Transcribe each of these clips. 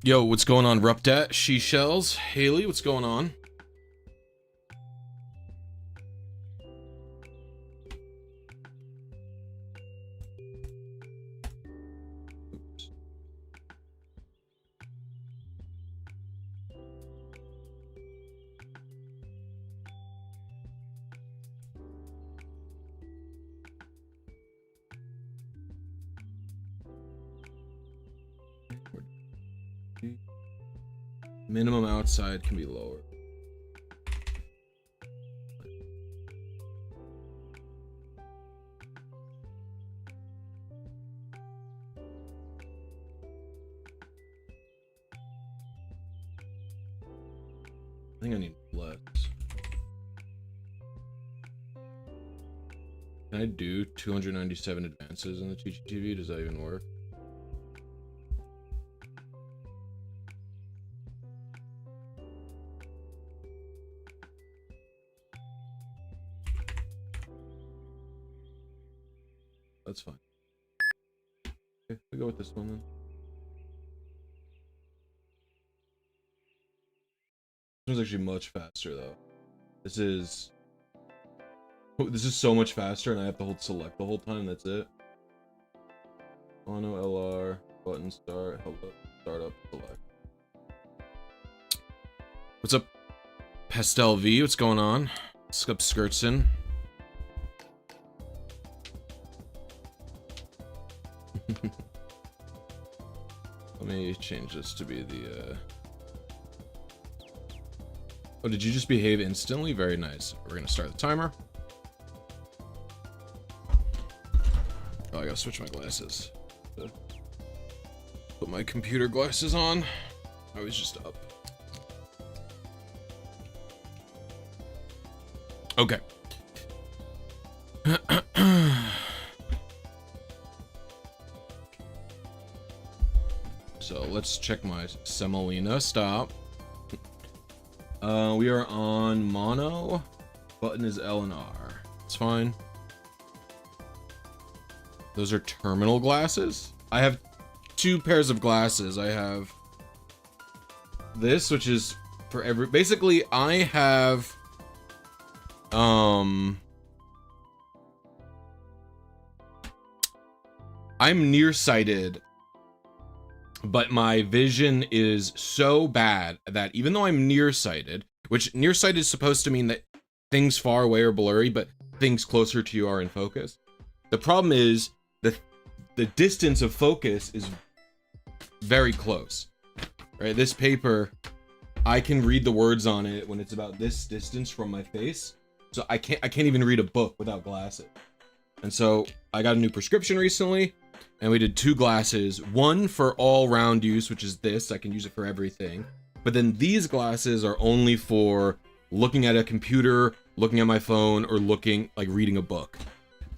Yo, what's going on, Rupdat? She Shells. Haley, what's going on? Oops. Minimum outside can be lower. I think I need less. Can I do 297 advances in the teachy TV? Does that even work? That's fine. Okay, we go with this one then. This one's actually much faster though. This is so much faster, and I have to hold select the whole time. That's it. Mono LR button start. Hello, start up select. What's up, Pastel V? What's going on? Skip Skirtson. Let me change this to be the Oh, did you just behave instantly? Very nice. We're gonna start the timer. Oh, I gotta switch my glasses. Put my computer glasses on. I was just up. Okay. So let's check my semolina. Stop. We are on mono. Button is L and R. It's fine. Those are terminal glasses. I have two pairs of glasses. I have this, which is for every. Basically, I have. I'm nearsighted, but my vision is so bad that even though I'm nearsighted, which nearsighted is supposed to mean that things far away are blurry, but things closer to you are in focus. The problem is that the distance of focus is very close. Right? This paper, I can read the words on it when it's about this distance from my face. So I can't even read a book without glasses. And so I got a new prescription recently, and we did two glasses, one for all round use, which is this. I can use it for everything. But then these glasses are only for looking at a computer, looking at my phone, or reading a book.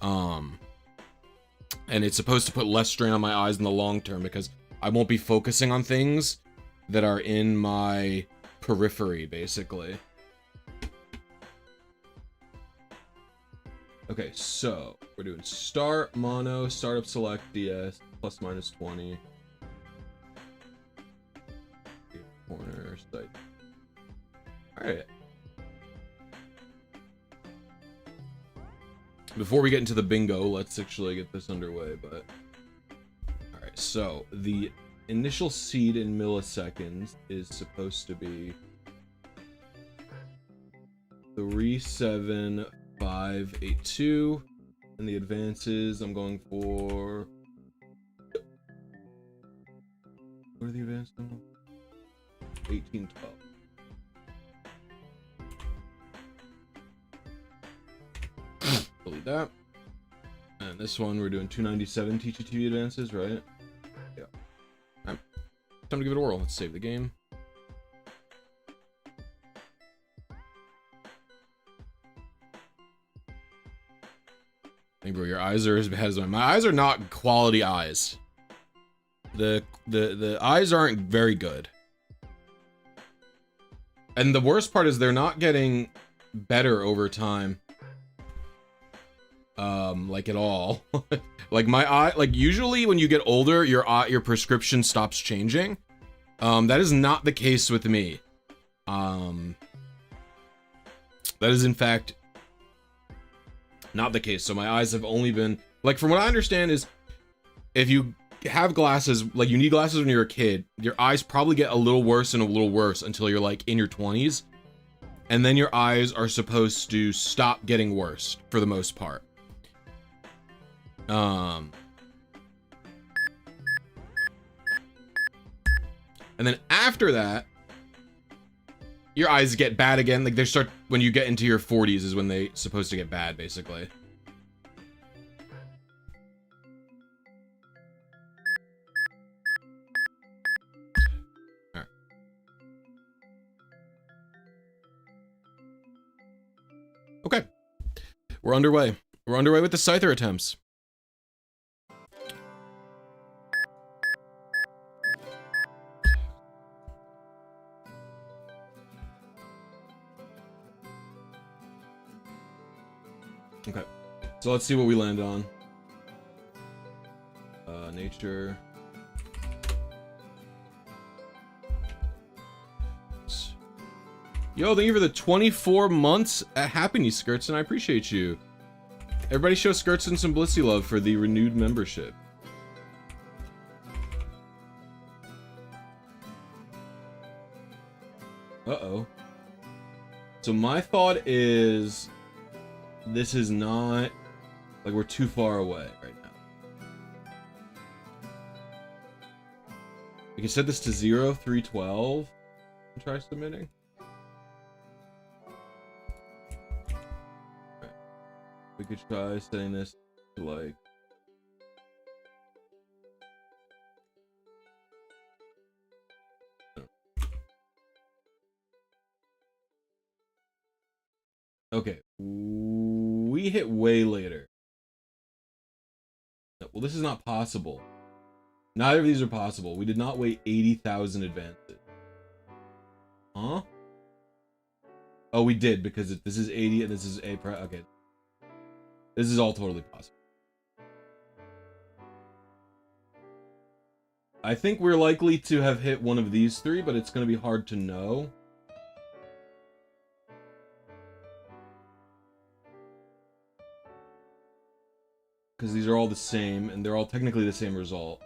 And it's supposed to put less strain on my eyes in the long term because I won't be focusing on things that are in my periphery, basically. Okay, so we're doing start, mono, startup select, DS, plus minus 20. Corner, site. Alright. Before we get into the bingo, let's actually get this underway, but... Alright, so the initial seed in milliseconds is supposed to be 37582, and the advances I'm going for. What are the advances? 1812. Delete that. And this one we're doing 297 teachy TV advances, right? Yeah. Right. Time to give it a whirl. Let's save the game. Hey bro, your eyes are as bad as mine. My eyes are not quality eyes. The eyes aren't very good. And the worst part is they're not getting better over time. Like at all. Like my eye, like usually when you get older, your prescription stops changing. That is not the case with me. That is in fact not the case. So my eyes have only been, like, from what I understand is, if you have glasses, like you need glasses when you're a kid, your eyes probably get a little worse and a little worse until you're like in your 20s. And then your eyes are supposed to stop getting worse for the most part. And then after that, your eyes get bad again. Like they start, when you get into your 40s is when they supposed to get bad, basically. All right. Okay. We're underway. We're underway with the Scyther attempts. Okay, so let's see what we land on. Nature. Yo, thank you for the 24 months at Happy Skirts, and I appreciate you. Everybody show Skirtson some Blisy love for the renewed membership. Uh-oh. So my thought is, this is not, like, we're too far away right now. We can set this to 0, 312, and try submitting. Right. We could try setting this to, like, okay, we hit way later. Well, this is not possible. Neither of these are possible. We did not wait 80,000 advances. Huh? Oh, we did, because this is 80 and this is A. Okay. This is all totally possible. I think we're likely to have hit one of these three, but it's going to be hard to know. Because these are all the same, and they're all technically the same result.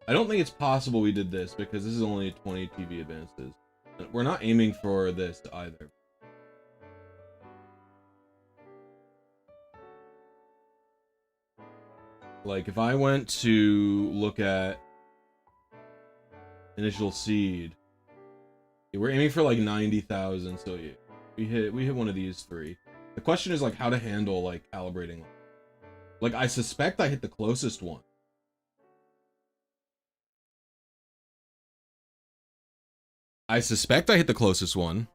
I don't think it's possible we did this, because this is only 20 TV advances. We're not aiming for this either. Like, if I went to look at initial seed, we're aiming for like 90,000, so yeah. We hit one of these three. The question is, like, how to handle, like, calibrating. Like, I suspect I hit the closest one. I suspect I hit the closest one.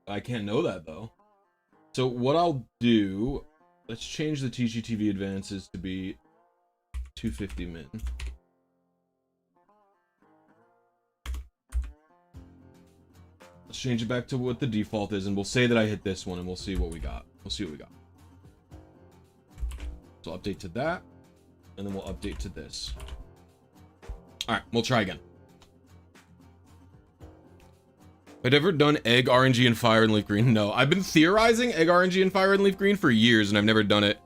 I can't know that, though. So what I'll do, let's change the teachy TV advances to be 250 min. Let's change it back to what the default is, and we'll say that I hit this one, and we'll see what we got. We'll see what we got. So update to that, and then we'll update to this. Alright, we'll try again. I've ever done egg RNG and fire and leaf green? No, I've been theorizing egg RNG and fire and leaf green for years, and I've never done it.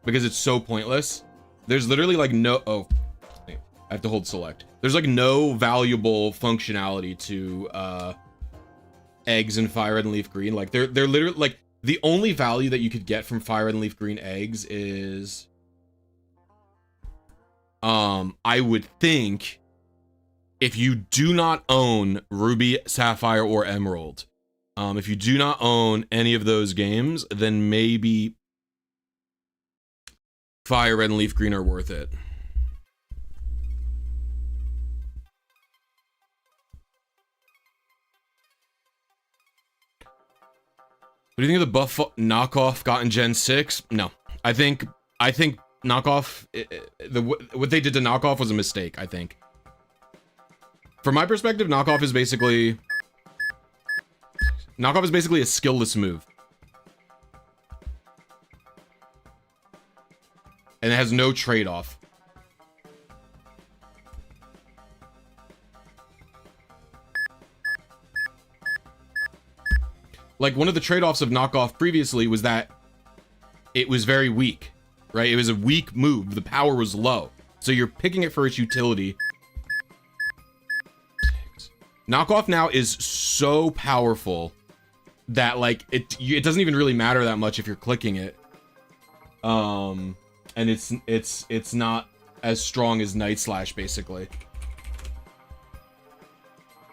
Because it's so pointless. There's literally like no... Oh, I have to hold select. There's like no valuable functionality to eggs and fire and leaf green. Like they're literally like the only value that you could get from fire and leaf green eggs is I would think if you do not own Ruby, Sapphire, or Emerald. If you do not own any of those games, then maybe fire red and leaf green are worth it. What do you think of the buff knockoff got in Gen 6? No. I think knockoff, what they did to knockoff was a mistake, I think. From my perspective, knockoff is basically a skillless move. And it has no trade-off. Like, one of the trade-offs of knockoff previously was that it was very weak, right? It was a weak move. The power was low. So you're picking it for its utility. Knockoff now is so powerful that, like, it doesn't even really matter that much if you're clicking it. And it's not as strong as Night Slash, basically.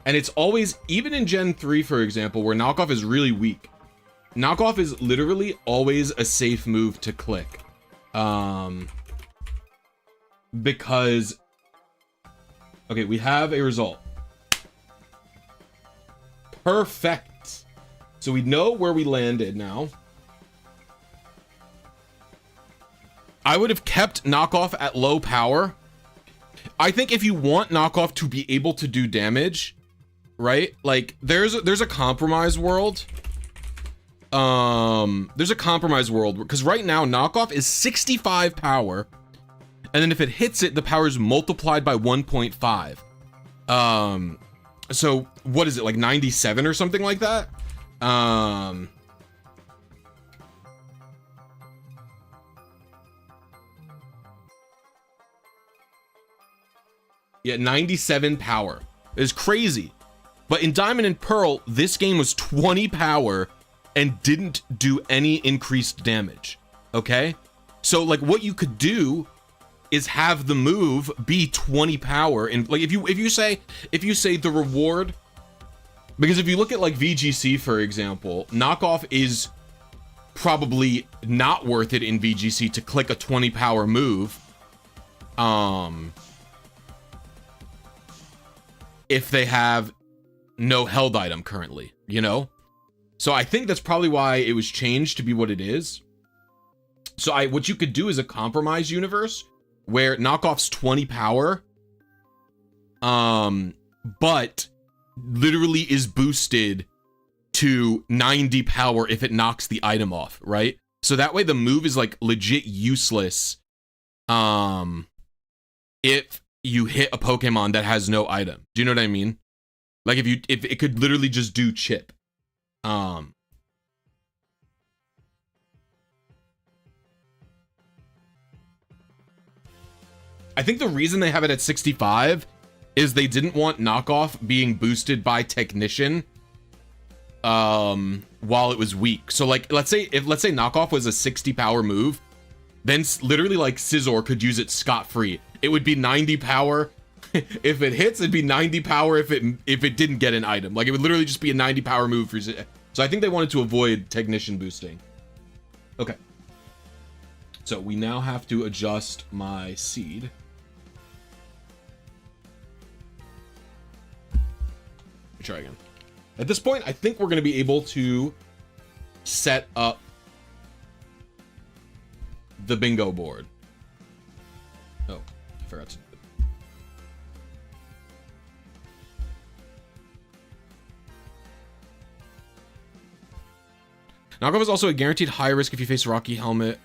And it's always, even in Gen 3, for example, where knockoff is really weak, knockoff is literally always a safe move to click. Because, okay, we have a result. Perfect. So we know where we landed now. I would have kept knockoff at low power. I think if you want knockoff to be able to do damage, right? Like, there's a compromise world. There's a compromise world because right now knockoff is 65 power, and then if it hits it, the power is multiplied by 1.5. So what is it, like 97 or something like that? Yeah, 97 power is crazy. But in Diamond and Pearl, this game was 20 power and didn't do any increased damage. Okay? So, like, what you could do is have the move be 20 power, and like if you say the reward, because if you look at like VGC, for example, knockoff is probably not worth it in VGC to click a 20 power move. If they have no held item currently, you know? So I think that's probably why it was changed to be what it is. So what you could do is a compromise universe where knockoff's 20 power, but literally is boosted to 90 power if it knocks the item off, right? So that way the move is like legit useless if you hit a Pokemon that has no item. Do you know what I mean? Like if it could literally just do chip. I think the reason they have it at 65 is they didn't want knockoff being boosted by Technician while it was weak. So like let's say knockoff was a 60 power move, then literally like Scizor could use it scot-free. It would be 90 power. If it hits, it'd be 90 power if it didn't get an item. Like it would literally just be a 90 power move for. So I think they wanted to avoid Technician boosting. Okay. So we now have to adjust my seed. Try again. At this point, I think we're going to be able to set up the bingo board. Oh, I forgot to do it. Knockoff is also a guaranteed high risk if you face Rocky Helmet.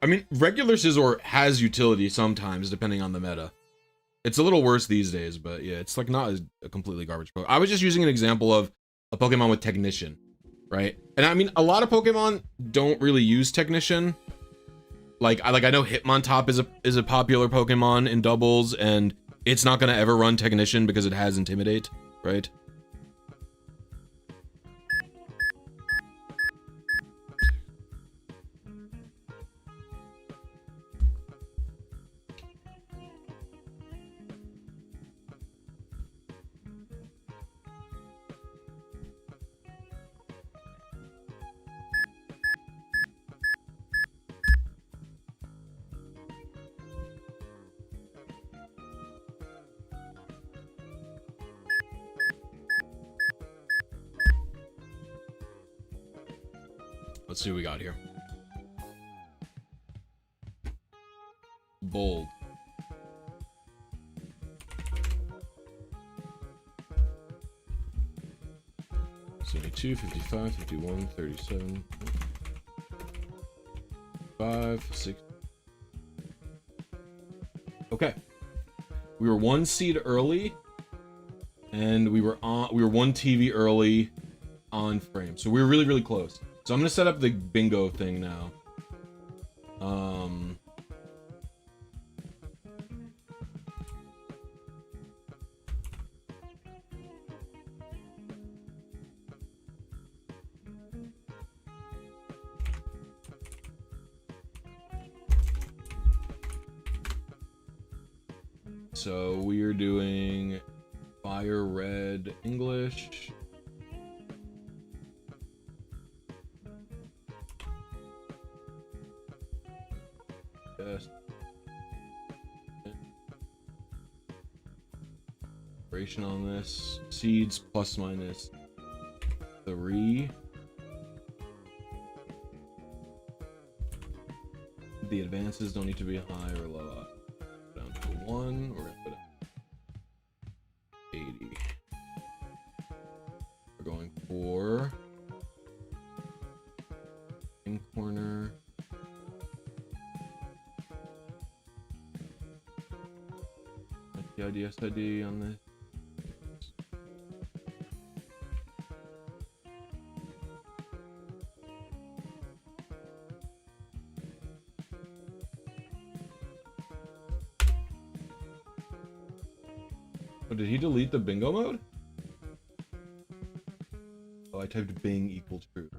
I mean, regular Scizor has utility sometimes, depending on the meta. It's a little worse these days, but yeah, it's like not a completely garbage Pokemon. I was just using an example of a Pokemon with Technician, right? And I mean, a lot of Pokemon don't really use Technician. Like I know Hitmontop is a popular Pokemon in doubles, and it's not gonna ever run Technician because it has Intimidate, right? Let's see what we got here. Bold. 72, 55, 51, 37, 5, 6. Okay. We were 1 seed early, and we were 1 TV early on frame. So we were really, really close. So I'm gonna set up the bingo thing now. So we are doing fire red English. Yes. Calibration on this. Seeds plus minus 3. The advances don't need to be high or low. Down to 1. We're gonna put it 80. We're going for in corner. The IDSID on this. Oh, did he delete the bingo mode? Oh, I typed Bing equal true.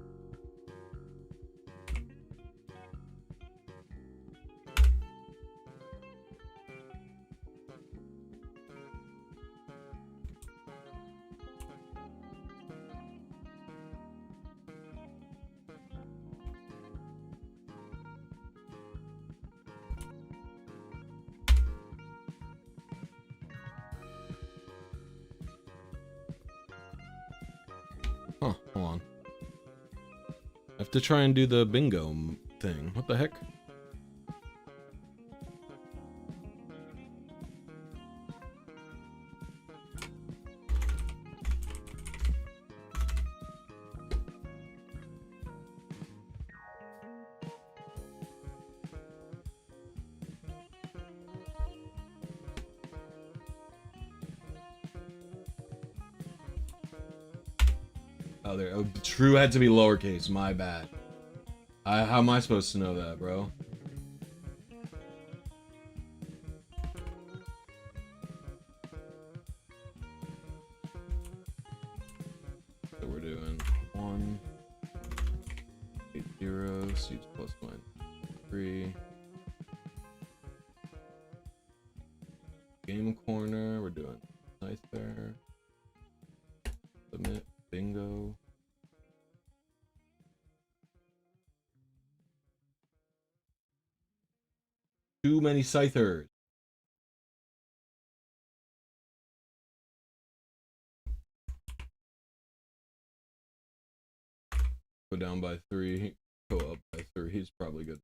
Huh, hold on. I have to try and do the bingo thing. What the heck? Oh, there. Oh, true had to be lowercase. My bad. How am I supposed to know that, bro? So we're doing 1, 8, 0, seeds plus minus 3. Game corner. We're doing Scyther. Submit. Bingo. Too many Scythers. Go down by 3. Go up by 3. He's probably good.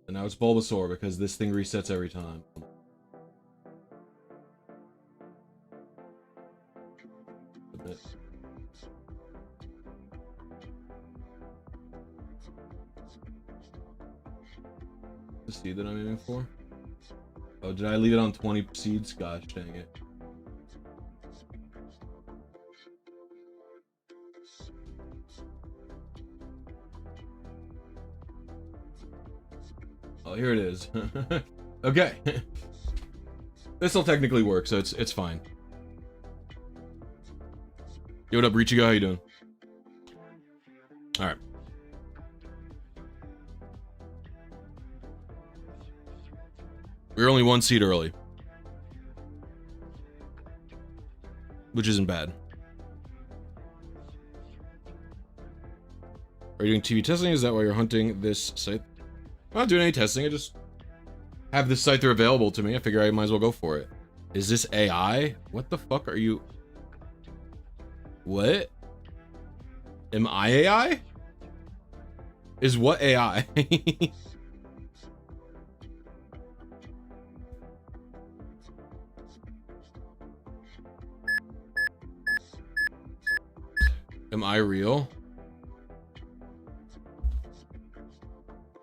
And now it's Bulbasaur because this thing resets every time. Submit. The seed that I'm aiming for? Oh, did I leave it on 20 seeds? Gosh dang it. Oh, here it is. Okay. This'll technically work, so it's fine. Yo, what up, Richigo? How you doing? Alright. We were only 1 seed early. Which isn't bad. Are you doing TV testing? Is that why you're hunting this site? I'm not doing any testing, I just have this Scyther available to me. I figure I might as well go for it. Is this AI? What the fuck are you? What? Am I AI? Is what AI? Am I real?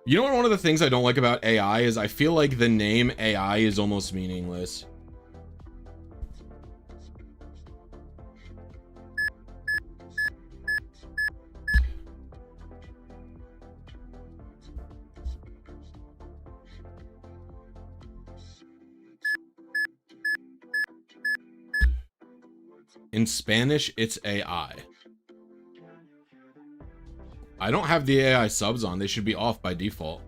You know what, one of the things I don't like about AI is I feel like the name AI is almost meaningless. In Spanish, it's AI. I don't have the AI subs on. They should be off by default.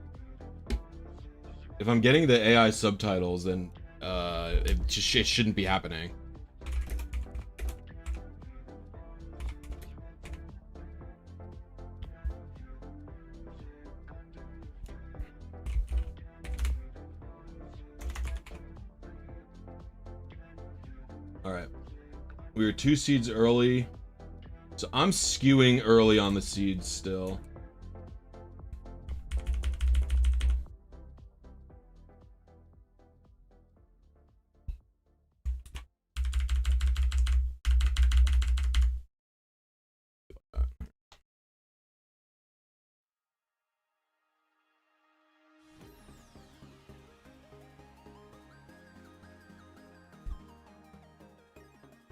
If I'm getting the AI subtitles, then it shouldn't be happening. All right. We were 2 seeds early. So I'm skewing early on the seeds still.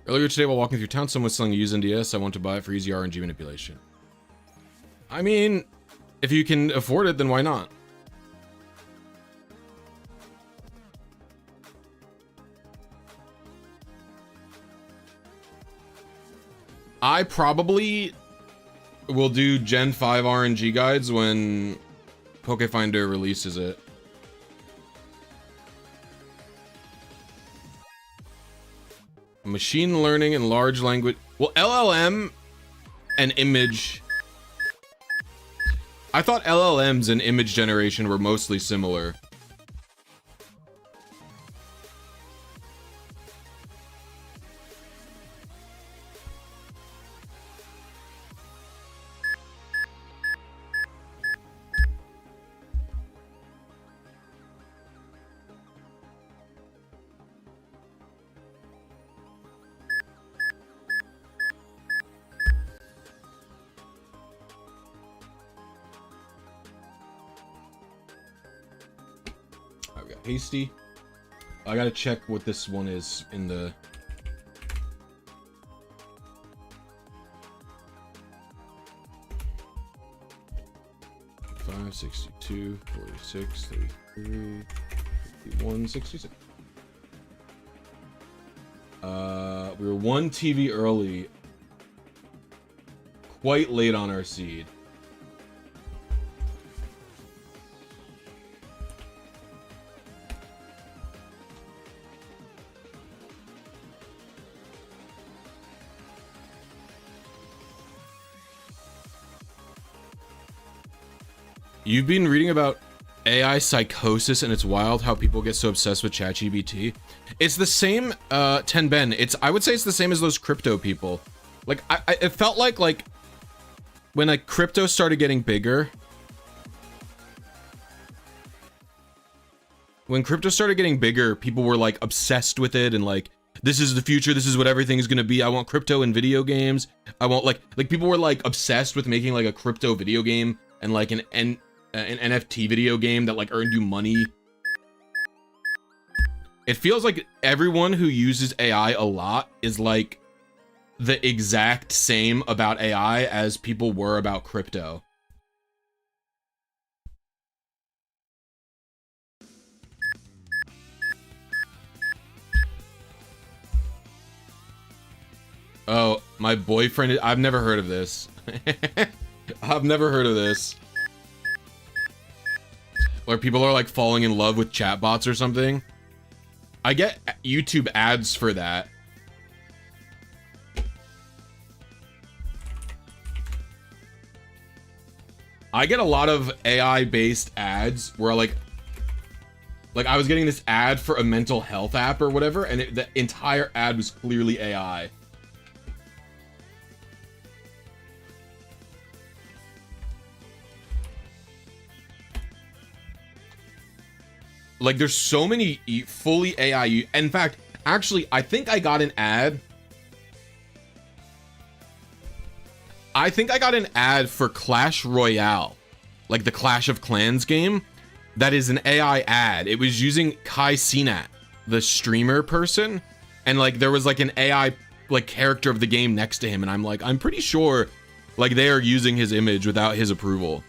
Earlier today, while walking through town, someone was selling a used NDS. I want to buy it for easy RNG manipulation. I mean, if you can afford it, then why not? I probably will do Gen 5 RNG guides when Pokefinder releases it. Machine learning and large language. Well, LLM and image. I thought LLMs and image generation were mostly similar. Hasty. I gotta check what this one is in the... $5, 62, 46, 33, 51, 66. We were 1 TV early. Quite late on our seed. You've been reading about AI psychosis, and it's wild how people get so obsessed with ChatGPT. It's the same, Tenben. I would say it's the same as those crypto people. Like, it felt like when crypto started getting bigger. When crypto started getting bigger, people were like obsessed with it and like, this is the future. This is what everything is gonna be. I want crypto in video games. I want like people were like obsessed with making like a crypto video game and like an NFT video game that like earned you money. It feels like everyone who uses AI a lot is like the exact same about AI as people were about crypto. Oh, my boyfriend, I've never heard of this. I've never heard of this. Where people are like falling in love with chatbots or something. I get YouTube ads for that. I get a lot of AI based ads where like I was getting this ad for a mental health app or whatever, and the entire ad was clearly AI. Like, there's so many fully AI. In fact, actually, I think I got an ad. I think I got an ad for Clash Royale, like the Clash of Clans game. That is an AI ad. It was using Kai Cenat, the streamer person, and like there was like an AI like character of the game next to him, and I'm like, I'm pretty sure like they are using his image without his approval.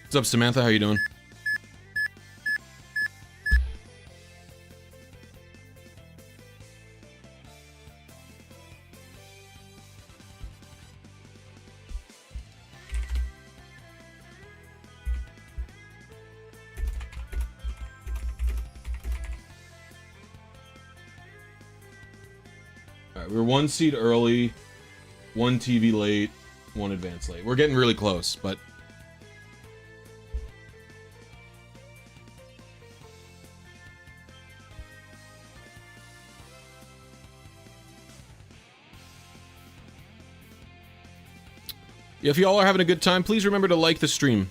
What's up, Samantha? How you doing? All right, we're 1 seed early, 1 TV late, 1 advance late. We're getting really close, but if y'all are having a good time, please remember to like the stream.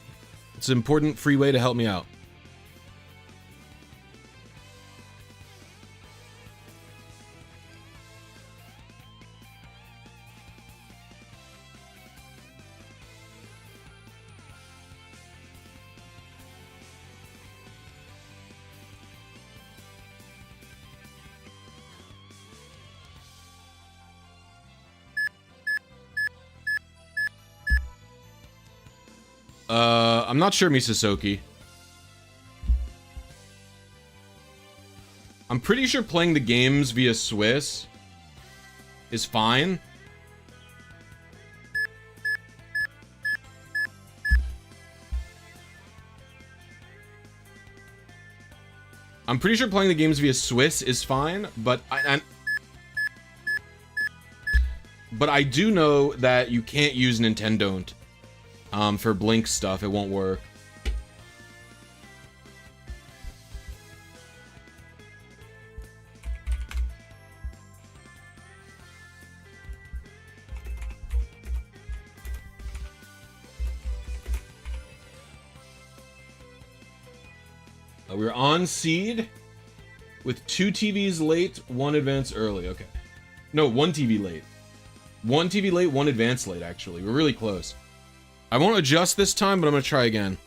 It's an important free way to help me out. I'm not sure, Misasoki. I'm pretty sure playing the games via Swiss is fine. I'm pretty sure playing the games via Swiss is fine, but I do know that you can't use Nintendo. For Blink stuff, it won't work. We're on seed with 2 TVs late, 1 advance early. Okay. No, 1 TV late. 1 TV late, 1 advance late, actually. We're really close. I won't adjust this time, but I'm going to try again.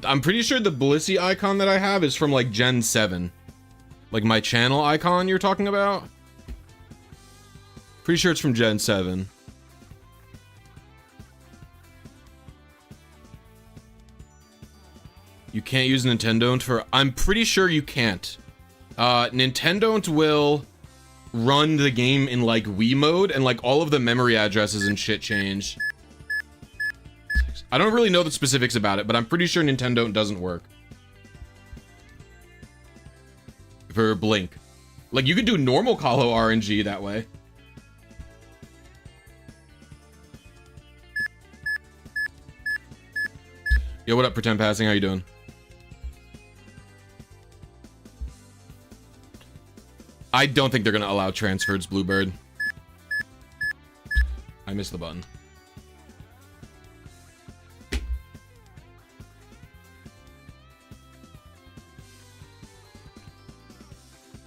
I'm pretty sure the Blisy icon that I have is from like Gen 7. Like my channel icon you're talking about? Pretty sure it's from Gen 7. You can't use Nintendo for... I'm pretty sure you can't. Nintendo will run the game in like Wii mode, and like all of the memory addresses and shit change. I don't really know the specifics about it, but I'm pretty sure Nintendo doesn't work. For Blink. Like, you could do normal Colo RNG that way. Yo, what up, Pretend Passing? How you doing? I don't think they're gonna allow transfers, Bluebird. I missed the button.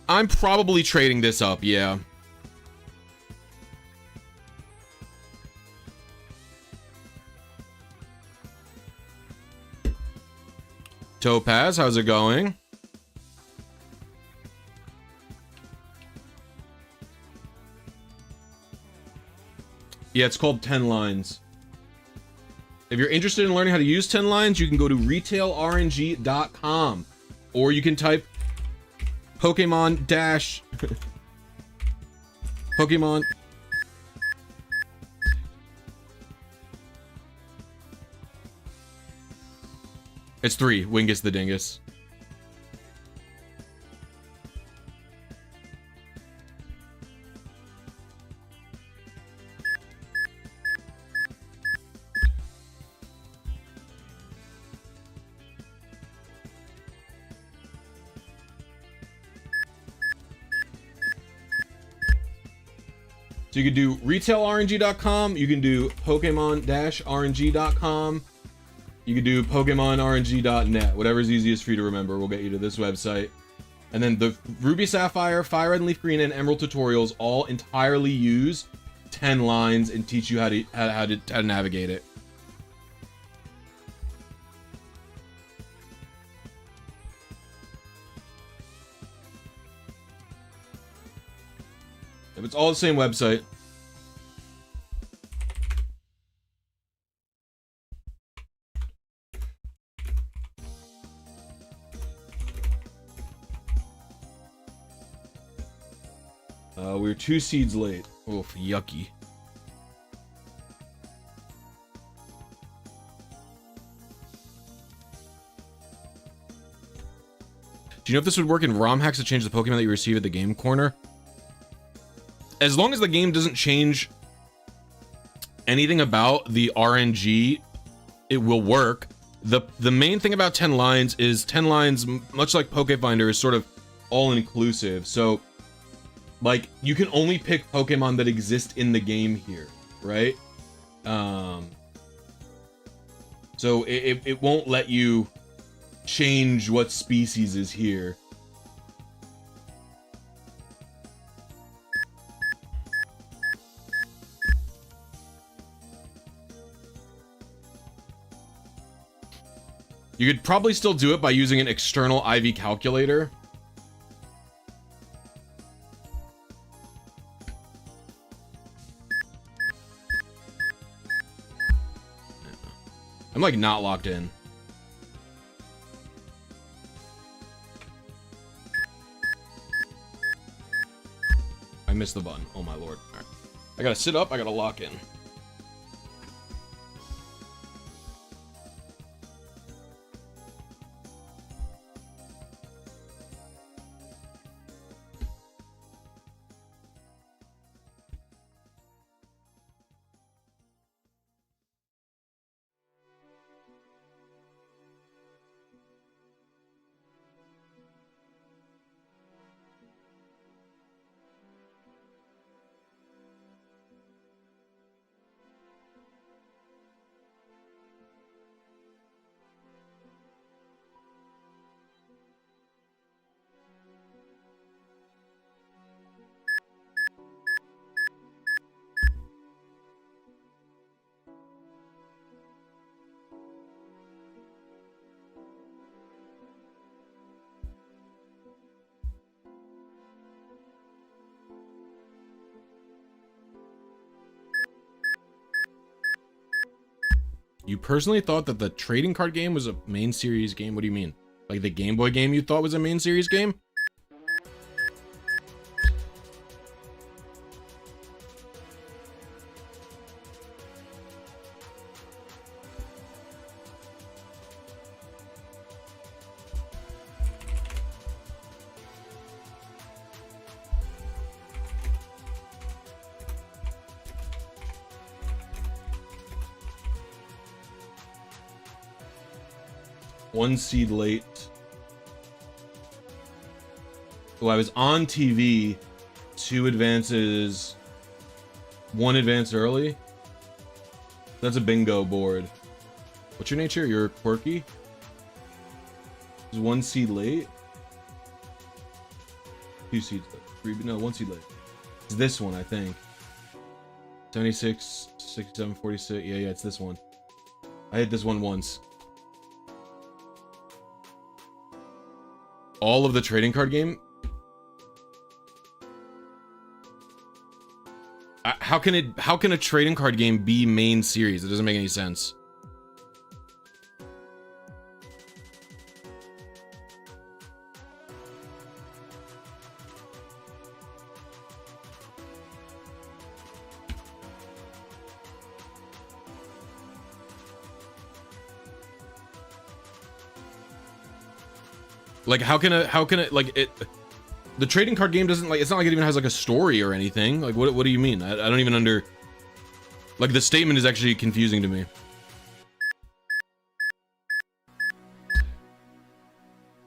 I'm probably trading this up, yeah. Topaz, how's it going? Yeah, it's called 10 lines. If you're interested in learning how to use 10 lines, you can go to retailrng.com, or you can type Pokemon dash Pokemon. It's 3, Wingus the Dingus. So you can do retailrng.com, you can do Pokemon-RNG.com, you can do PokemonRNG.net, whatever's easiest for you to remember will get you to this website. And then the Ruby Sapphire, Fire Red and Leaf Green, and Emerald tutorials all entirely use 10 lines and teach you how to navigate it. It's all the same website. We're 2 seeds late. Oof, yucky. Do you know if this would work in ROM hacks to change the Pokemon that you receive at the game corner? As long as the game doesn't change anything about the RNG, it will work. The main thing about 10 lines is 10 lines, much like Pokefinder, is sort of all-inclusive. So, like, you can only pick Pokemon that exist in the game here, right? So it won't let you change what species is here. You could probably still do it by using an external IV calculator. I'm like not locked in. I missed the button. Oh my lord. All right. I gotta sit up, I gotta lock in. You personally thought that the trading card game was a main series game? What do you mean? Like the Game Boy game you thought was a main series game? One seed late. Oh, I was on TV. 2 advances. 1 advance early. That's a bingo board. What's your nature? You're quirky. Is 1 seed late? 2 seeds late. 3, no, 1 seed late. It's this one, I think. 76, 67, 46. Yeah, it's this one. I hit this one once. All of the trading card game? How can a trading card game be main series? It doesn't make any sense. Like, how can it, like, the trading card game doesn't, like, it's not like it even has, like, a story or anything. Like, what do you mean? I don't even like, the statement is actually confusing to me.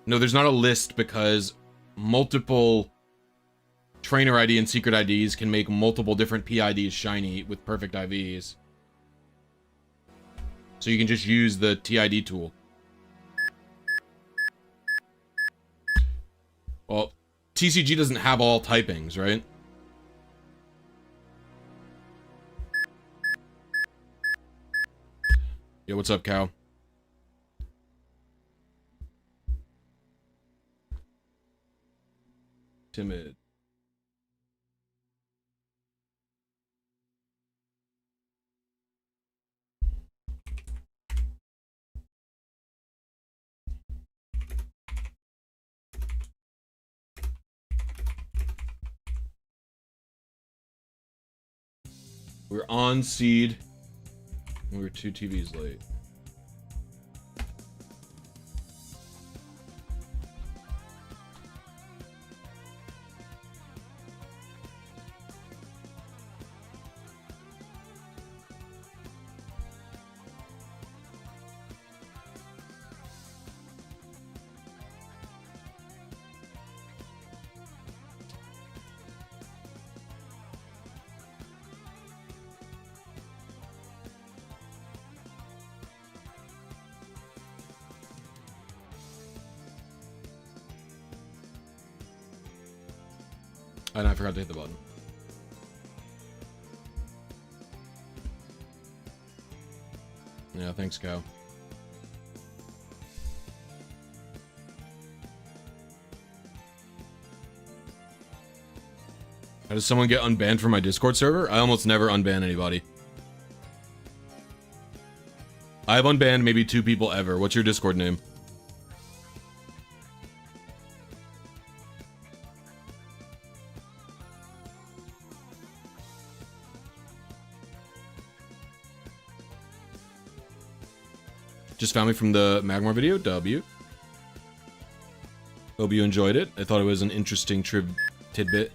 No, there's not a list because multiple trainer ID and secret IDs can make multiple different PIDs shiny with perfect IVs. So you can just use the TID tool. Well, TCG doesn't have all typings, right? Yo, what's up, Cow? Timid. We're on seed. We were 2 TVs late. And I forgot to hit the button. Yeah, thanks, Cow. How does someone get unbanned from my Discord server? I almost never unban anybody. I've unbanned maybe 2 people ever. What's your Discord name? Just found me from the Magmar video, W. Hope you enjoyed it. I thought it was an interesting tidbit.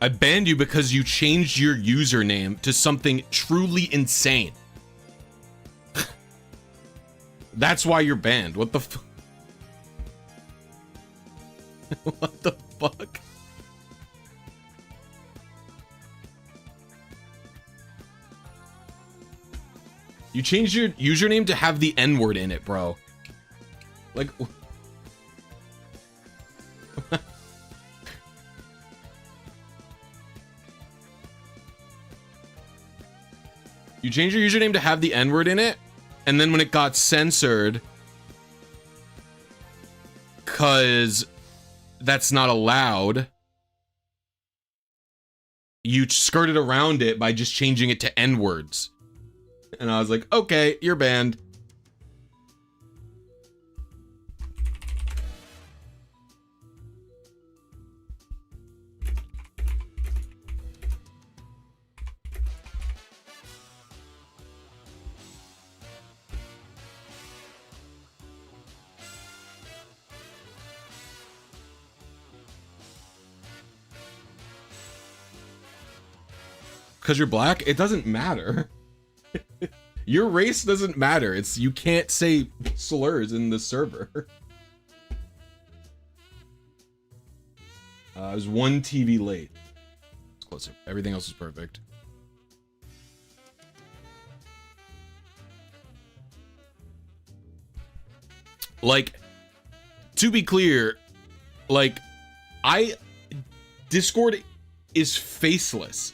I banned you because you changed your username to something truly insane. That's why you're banned. What the what the fuck? You changed your username to have the N-word in it, bro. Like... You changed your username to have the N-word in it, and then when it got censored, cause that's not allowed, you skirted around it by just changing it to N-words. And I was like, okay, you're banned. Because you're black? It doesn't matter. Your race doesn't matter. It's you can't say slurs in the server. I was 1 TV late. It's closer. Everything else is perfect. Like, to be clear, like, Discord is faceless.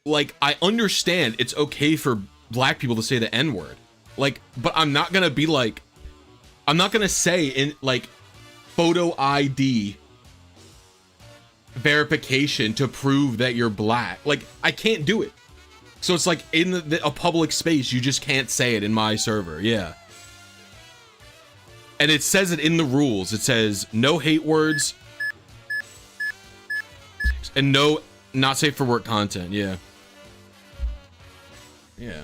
Like, I understand it's okay for black people to say the N-word. Like, but I'm not gonna be like, I'm not gonna say in, like, photo ID verification to prove that you're black. Like, I can't do it. So it's like, in a public space, you just can't say it in my server. Yeah. And it says it in the rules. It says no hate words and no not safe for work content. Yeah. Yeah.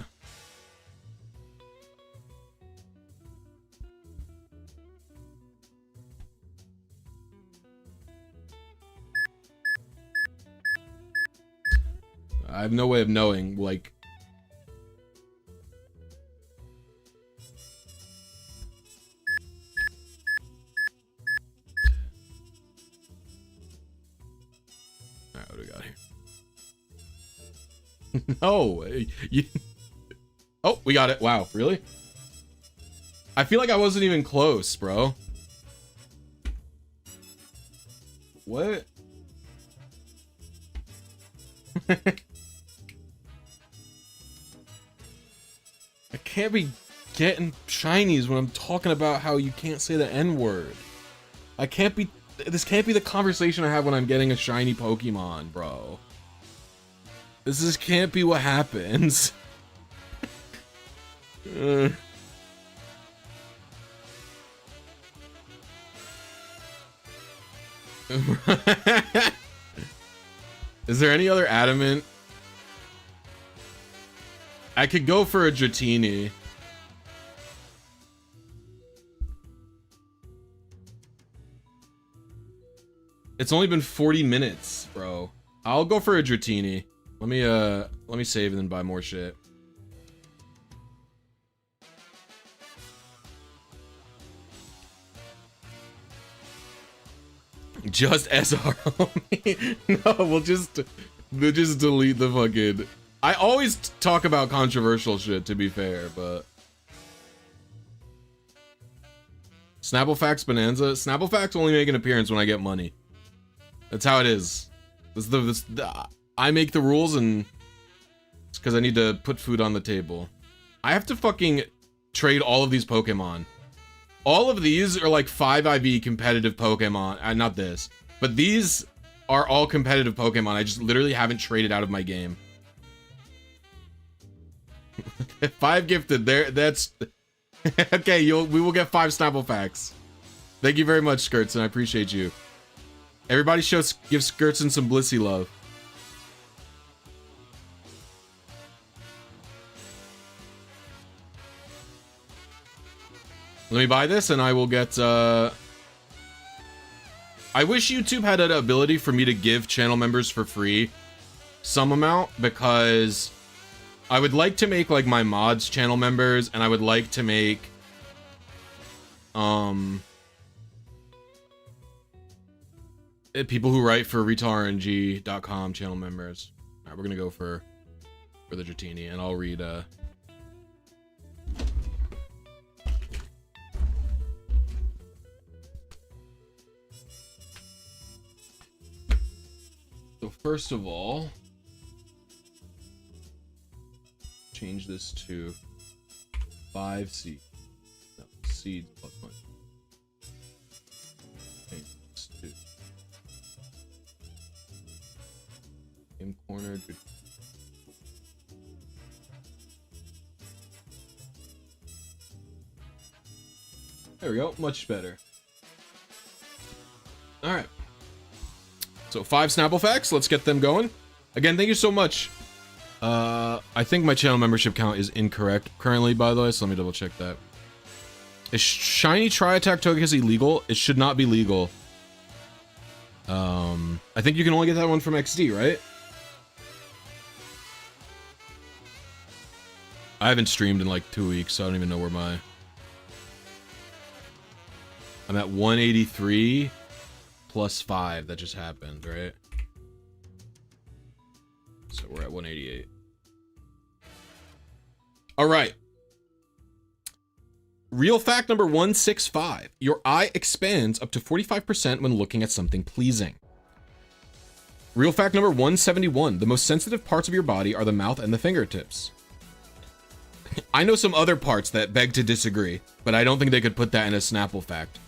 I have no way of knowing, like, all right, what do we got here? No, you... Oh, we got it. Wow, really? I feel like I wasn't even close, bro. What? I can't be getting shinies when I'm talking about how you can't say the N-word. I can't be... This can't be the conversation I have when I'm getting a shiny Pokemon, bro. This just can't be what happens. Is there any other adamant? I could go for a Dratini. It's only been 40 minutes, bro. I'll go for a Dratini. Let me save and then buy more shit. Just SR homie. No, we'll just delete the fucking... I always talk about controversial shit, to be fair, but... Snapplefax Bonanza? Snapplefax only make an appearance when I get money. That's how it is. I make the rules, and it's because I need to put food on the table. I have to fucking trade all of these Pokemon. All of these are like 5 IV competitive Pokemon. Not this, but these are all competitive Pokemon. I just literally haven't traded out of my game. 5 gifted there. That's okay. We will get 5 Snapplefax. Thank you very much, Skirtson. I appreciate you. Everybody give Skirtson some Blisy love. Let me buy this and I will get, I wish YouTube had an ability for me to give channel members for free some amount, because I would like to make, like, my mods channel members, and I would like to make, people who write for RetailRNG.com channel members. Alright, we're gonna go for the Dratini, and I'll read, So first of all, change this to 5 seeds. No, seeds plus 1. Change this to game corner. There we go, much better. All right. So 5 Snapplefax, let's get them going. Again, thank you so much. I think my channel membership count is incorrect currently, by the way, so let me double check that. Is shiny Tri-Attack Togekiss illegal? It should not be legal. I think you can only get that one from XD, right? I haven't streamed in like 2 weeks, so I don't even know where my... I'm at 183 plus 5. That just happened, right? we're at 188. All right. Real fact number 165. Your eye expands up to 45% when looking at something pleasing. Real fact number 171. The most sensitive parts of your body are the mouth and the fingertips. I know some other parts that beg to disagree, but I don't think they could put that in a Snapple fact.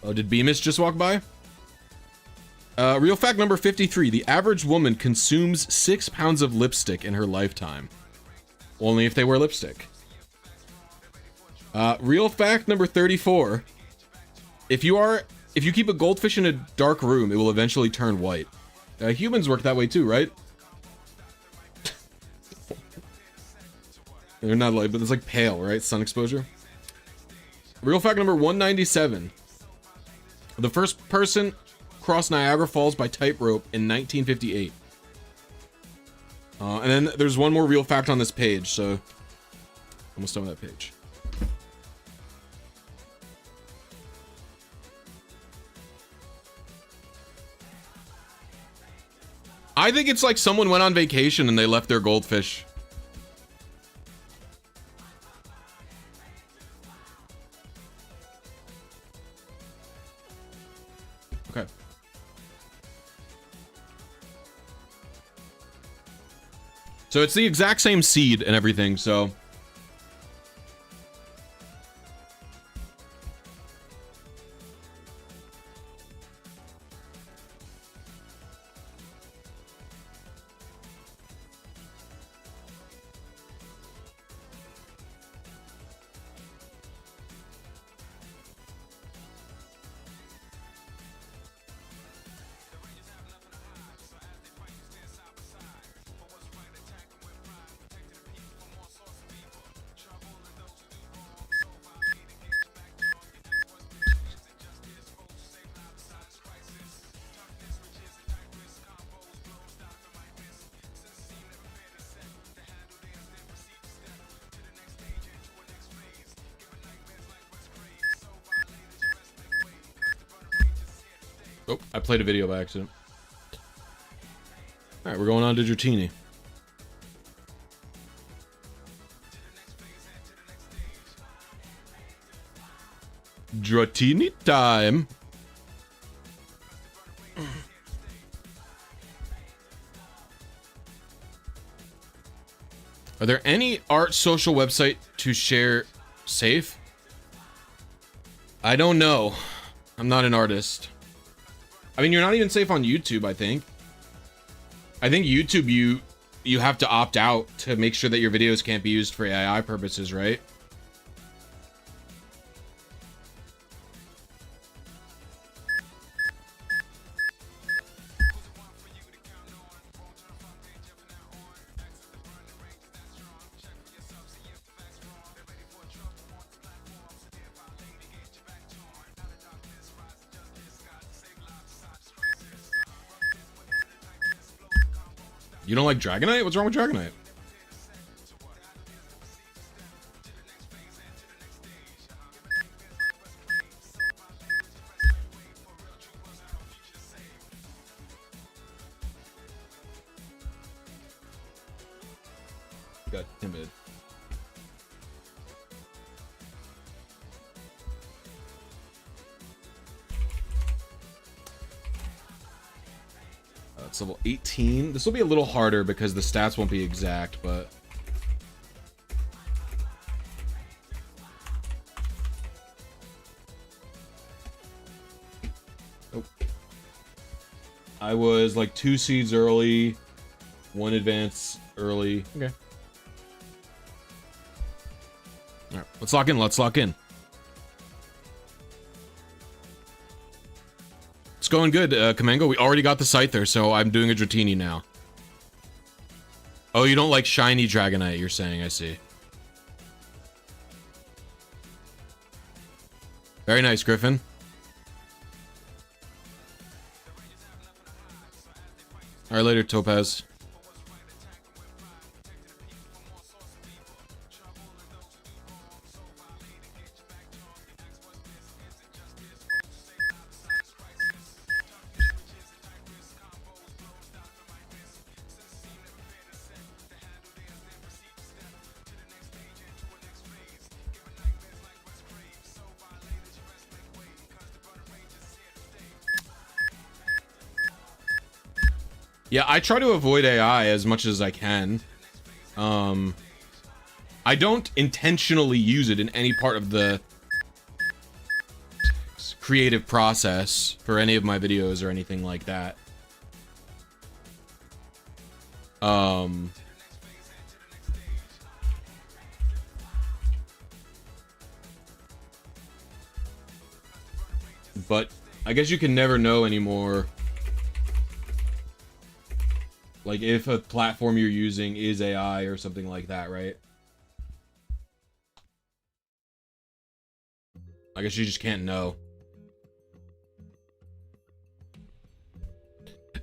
Oh, did Bemis just walk by? Real fact number 53. The average woman consumes 6 pounds of lipstick in her lifetime. Only if they wear lipstick. Real fact number 34. If you keep a goldfish in a dark room, it will eventually turn white. Humans work that way too, right? They're not light, but it's like pale, right? Sun exposure. Real fact number 197. The first person crossed Niagara Falls by tightrope in 1958. And then there's one more real fact on this page, so almost done with that page. I think it's like someone went on vacation and they left their goldfish. Okay. So it's the exact same seed and everything, so. Oh, I played a video by accident. All right, we're going on to Dratini. Dratini time. Are there any art social website to share safe? I don't know. I'm not an artist. I mean, you're not even safe on YouTube, I think. I think YouTube, you have to opt out to make sure that your videos can't be used for AI purposes, right? You don't like Dragonite? What's wrong with Dragonite? Got timid. It's level 18. This will be a little harder because the stats won't be exact, but oh. I was like 2 seeds early, 1 advance early. Okay. All right, let's lock in. Let's lock in. It's going good, Kamengo. We already got the Scyther, so I'm doing a Dratini now. Oh, you don't like shiny Dragonite, you're saying, I see. Very nice, Griffin. Alright, later, Topaz. Yeah, I try to avoid AI as much as I can. I don't intentionally use it in any part of the creative process for any of my videos or anything like that. But I guess you can never know anymore. Like if a platform you're using is AI or something like that, right? I guess you just can't know.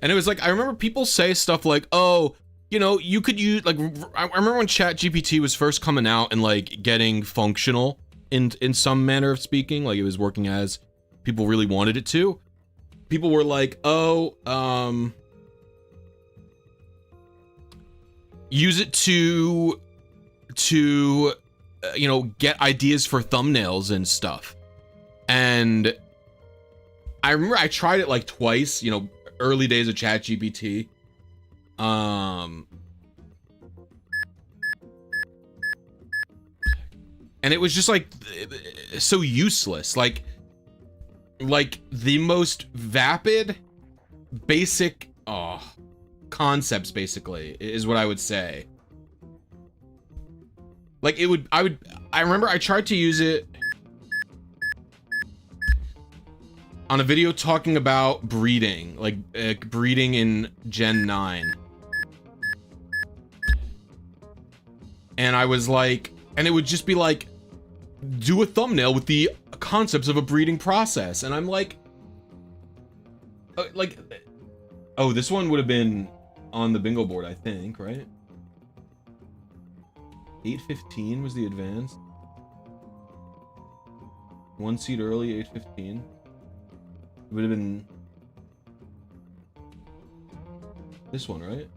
And it was like, I remember people say stuff like, oh, you know, you could use, like, I remember when ChatGPT was first coming out and like getting functional in some manner of speaking, like it was working as people really wanted it to. People were like, oh, use it to you know, get ideas for thumbnails and stuff. And I remember I tried it like twice, you know, early days of ChatGPT. And it was just like so useless. Like the most vapid, basic concepts basically is what I would say. Like I remember I tried to use it on a video talking about breeding, like breeding in Gen 9. And I was like, and it would just be like, do a thumbnail with the concepts of a breeding process. And I'm like, oh, this one would have been on the bingo board, I think, right? 815 was the advance. 1 seed early, 815. It would have been this one, right?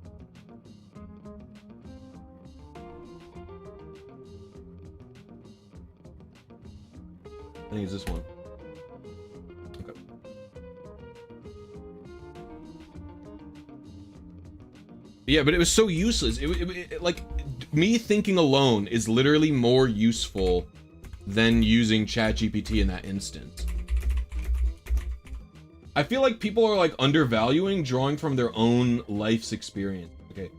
I think it's this one. Okay. Yeah, but it was so useless. It like, me thinking alone is literally more useful than using ChatGPT in that instance. I feel like people are like undervaluing drawing from their own life's experience. Okay.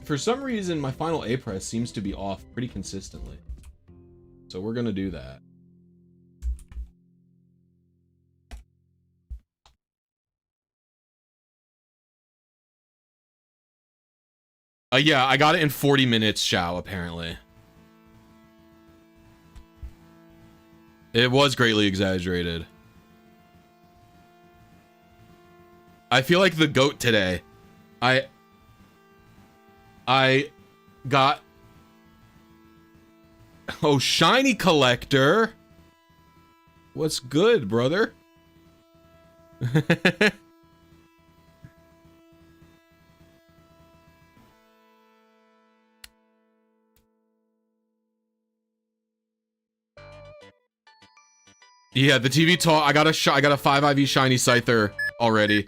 For some reason, my final A press seems to be off pretty consistently. So we're gonna do that. Yeah, I got it in 40 minutes, Shao, apparently. It was greatly exaggerated. I feel like the GOAT today. I got... Oh, shiny collector. What's good, brother? Yeah, the TV talk. I got a 5 IV shiny Scyther already.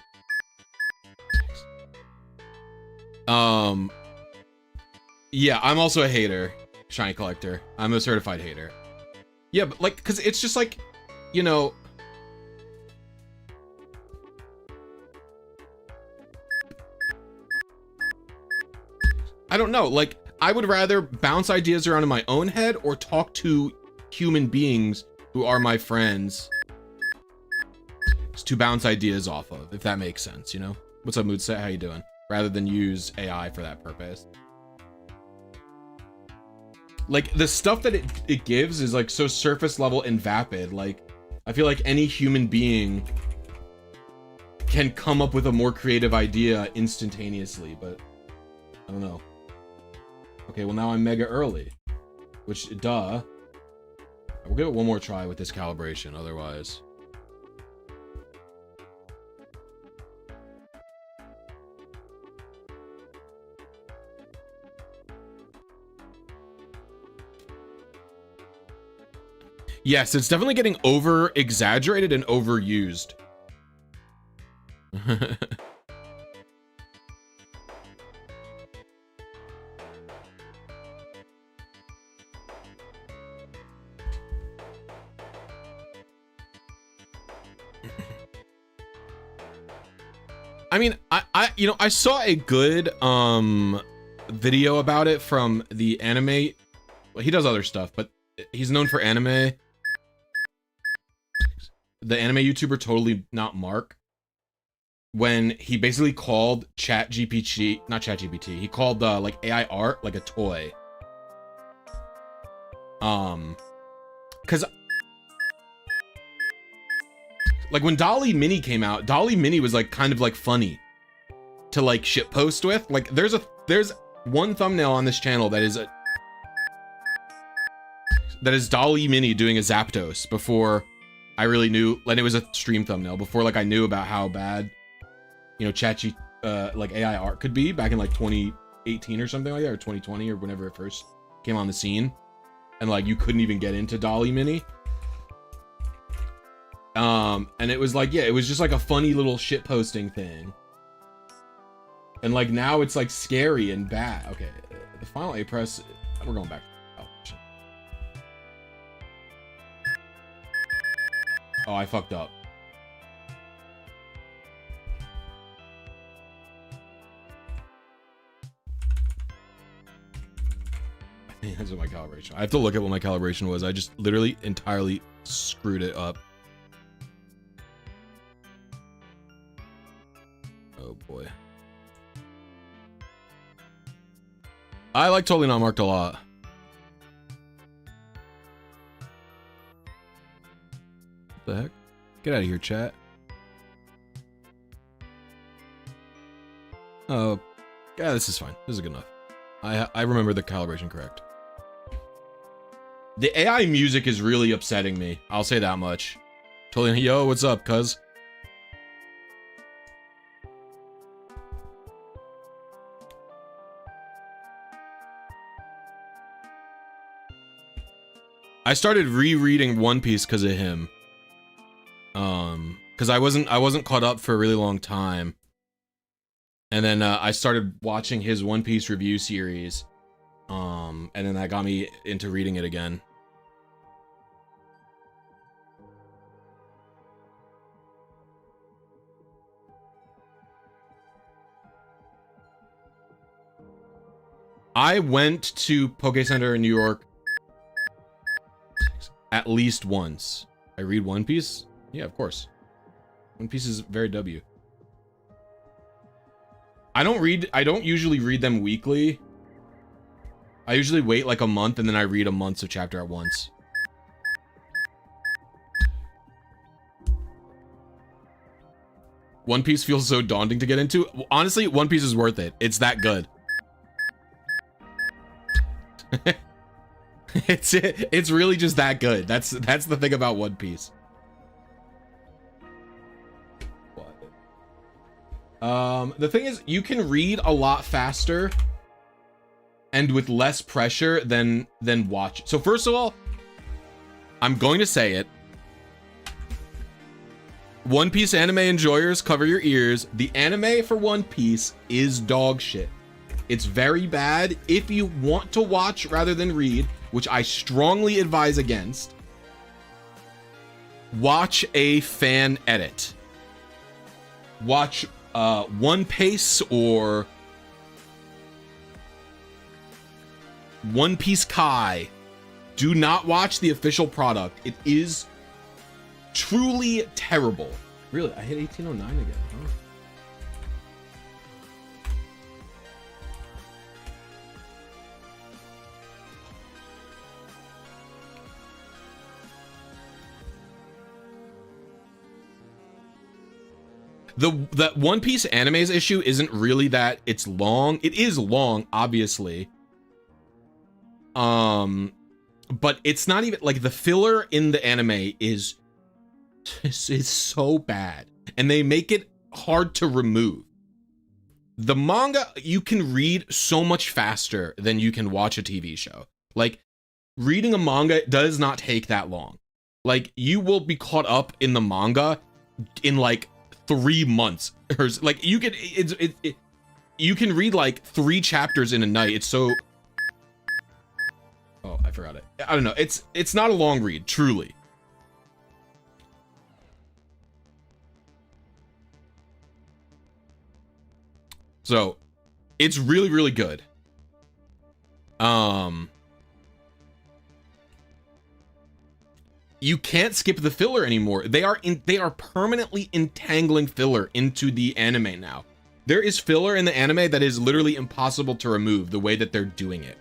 Yeah, I'm also a hater. Shiny collector. I'm a certified hater. Yeah, but like, cause it's just like, you know, I don't know, like, I would rather bounce ideas around in my own head or talk to human beings who are my friends to bounce ideas off of, if that makes sense, you know? What's up, Moodset? How you doing? Rather than use AI for that purpose. Like, the stuff that it gives is like so surface level and vapid. Like, I feel like any human being can come up with a more creative idea instantaneously, but I don't know. Okay, well now I'm mega early, which, duh. We'll give it one more try with this calibration, otherwise. Yes, it's definitely getting over exaggerated and overused. I mean, you know, I saw a good video about it from the anime. Well, he does other stuff, but he's known for anime. The anime YouTuber Totally Not Mark, when he basically called not ChatGPT, he called like AI art like a toy. Cause like when Dolly Mini came out, Dolly Mini was like kind of like funny to like shitpost with. Like there's one thumbnail on this channel that is Dolly Mini doing a Zapdos before I really knew, like it was a stream thumbnail before like I knew about how bad, you know, like AI art could be back in like 2018 or something like that, or 2020 or whenever it first came on the scene. And like you couldn't even get into Dolly Mini. And it was like, yeah, it was just like a funny little shit posting thing. And like now it's like scary and bad. Okay, the final A press, we're going back. Oh, I fucked up. That's what my calibration. I have to look at what my calibration was. I just literally entirely screwed it up. Oh boy. I like Totally Not Marked a lot. What the heck? Get out of here, chat. Oh, yeah, this is fine. This is good enough. I remember the calibration correct. The AI music is really upsetting me. I'll say that much. Totally, yo, what's up, cuz? I started rereading One Piece because of him. Because I wasn't caught up for a really long time. And then I started watching his One Piece review series. And then that got me into reading it again. I went to Pokefinder in New York at least once. I read One Piece? Yeah, of course. One Piece is very W. I don't usually read them weekly. I usually wait like a month and then I read a month's of chapter at once. One Piece feels so daunting to get into. Honestly, One Piece is worth it. It's that good. It's really just that good. That's the thing about One Piece. The thing is, you can read a lot faster and with less pressure than watch. So first of all, I'm going to say it. One Piece anime enjoyers, cover your ears. The anime for One Piece is dog shit. It's very bad. If you want to watch rather than read, which I strongly advise against, watch a fan edit. Watch One Piece or One Piece Kai. Do not watch the official product. It is truly terrible. Really, I hit 1809 again, huh? The One Piece anime's issue isn't really that it's long. It is long, obviously. But it's not even like the filler in the anime is so bad, and they make it hard to remove. The manga you can read so much faster than you can watch a TV show. Like reading a manga does not take that long. Like you will be caught up in the manga in like 3 months, or like you can you can read like 3 chapters in a night. It's so, oh, I forgot it. I don't know. It's not a long read, truly. So it's really, really good. You can't skip the filler anymore. They are permanently entangling filler into the anime now. There is filler in the anime that is literally impossible to remove the way that they're doing it.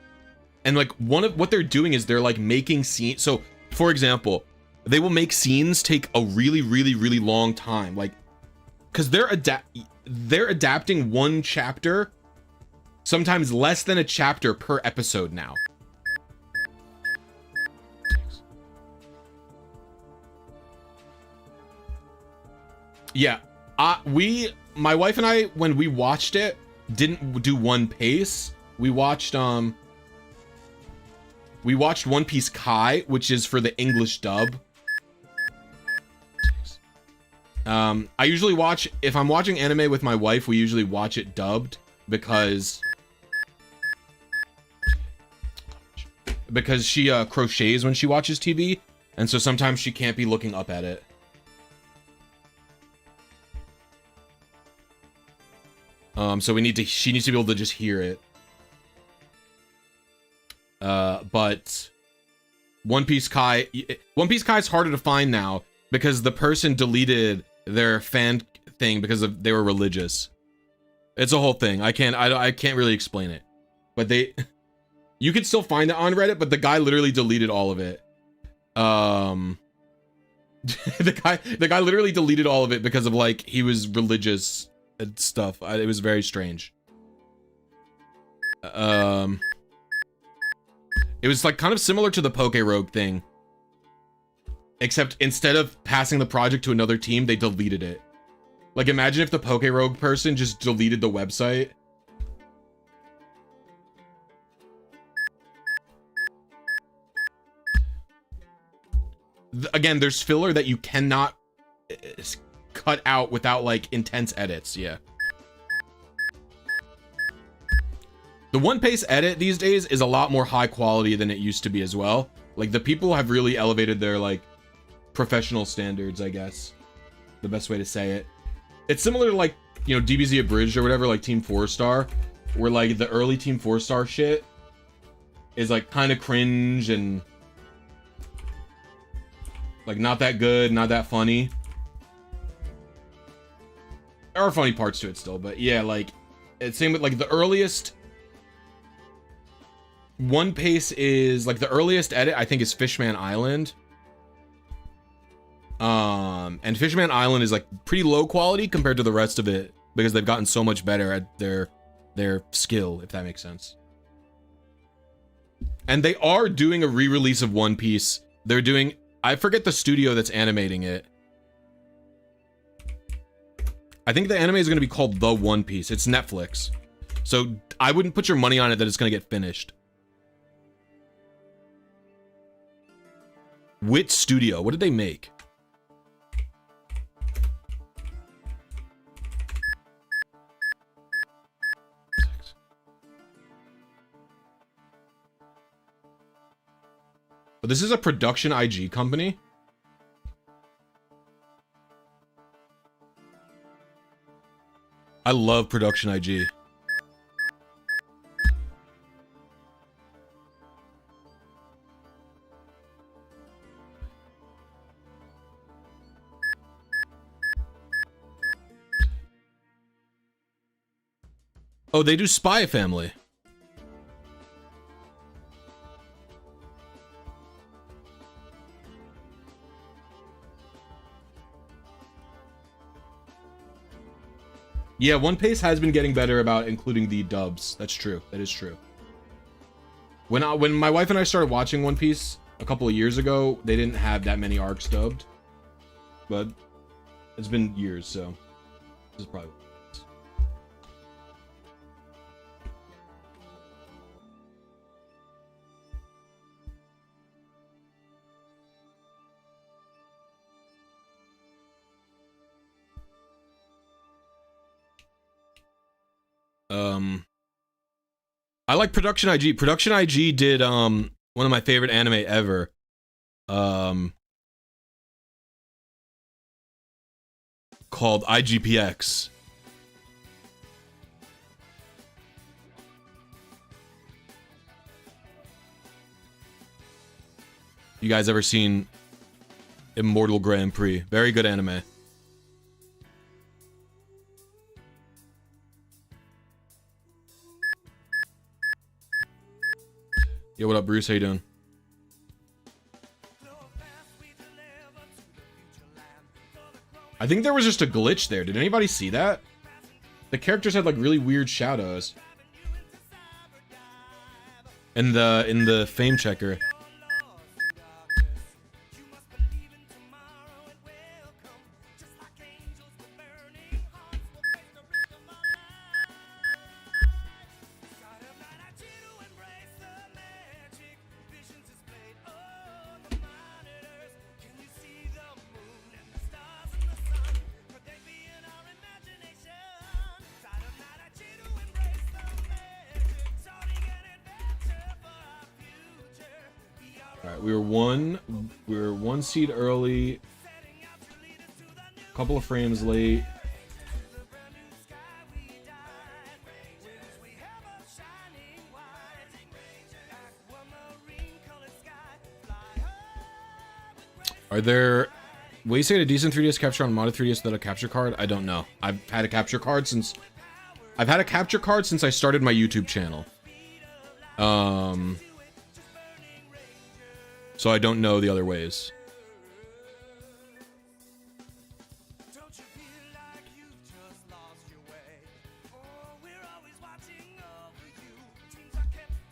And like one of what they're doing is they're like making scenes. So for example, they will make scenes take a really, really, really long time. Like, cause they're adapting one chapter, sometimes less than a chapter per episode now. Yeah, my wife and I, when we watched it, didn't do one pace. We watched One Piece Kai, which is for the English dub. I usually watch, if I'm watching anime with my wife, we usually watch it dubbed because she crochets when she watches TV, and so sometimes she can't be looking up at it. So she needs to be able to just hear it. But One Piece Kai is harder to find now because the person deleted their fan thing because they were religious. It's a whole thing. I can't really explain it. But you could still find it on Reddit, but the guy literally deleted all of it. The guy literally deleted all of it because of like he was religious and stuff. It was very strange. It was like kind of similar to the Pokerogue thing, except instead of passing the project to another team, they deleted it. Like imagine if the Pokerogue person just deleted the website. Again, there's filler that you cannot cut out without like intense edits. Yeah. The One Piece edit these days is a lot more high quality than it used to be as well. Like the people have really elevated their like professional standards, I guess. The best way to say it. It's similar to like, you know, DBZ Abridged or whatever, like Team 4-Star, where like the early Team 4-Star shit is like kind of cringe and like not that good, not that funny. There are funny parts to it still, but yeah, like it's same with like the earliest One Piece is like the earliest edit I think is Fishman Island. And Fishman Island is like pretty low quality compared to the rest of it because they've gotten so much better at their skill, if that makes sense. And they are doing a re-release of One Piece. They're doing, I forget the studio that's animating it. I think the anime is going to be called The One Piece. It's Netflix. So I wouldn't put your money on it that it's going to get finished. Wit Studio, what did they make? But this is a production IG company. I love production IG. Oh, they do Spy Family. Yeah, One Piece has been getting better about including the dubs. That's true. That is true. When my wife and I started watching One Piece a couple of years ago, they didn't have that many arcs dubbed. But it's been years, so this is probably what I like Production IG. Production IG did one of my favorite anime ever. Called IGPX. You guys ever seen Immortal Grand Prix? Very good anime. Yo, what up, Bruce? How you doing? I think there was just a glitch there. Did anybody see that? The characters had like really weird shadows. In the fame checker. We were one seed early, a couple of frames late. Are there ways to get a decent 3DS capture on modded 3DS without a capture card? I don't know. I've had a capture card since I started my YouTube channel. So I don't know the other ways.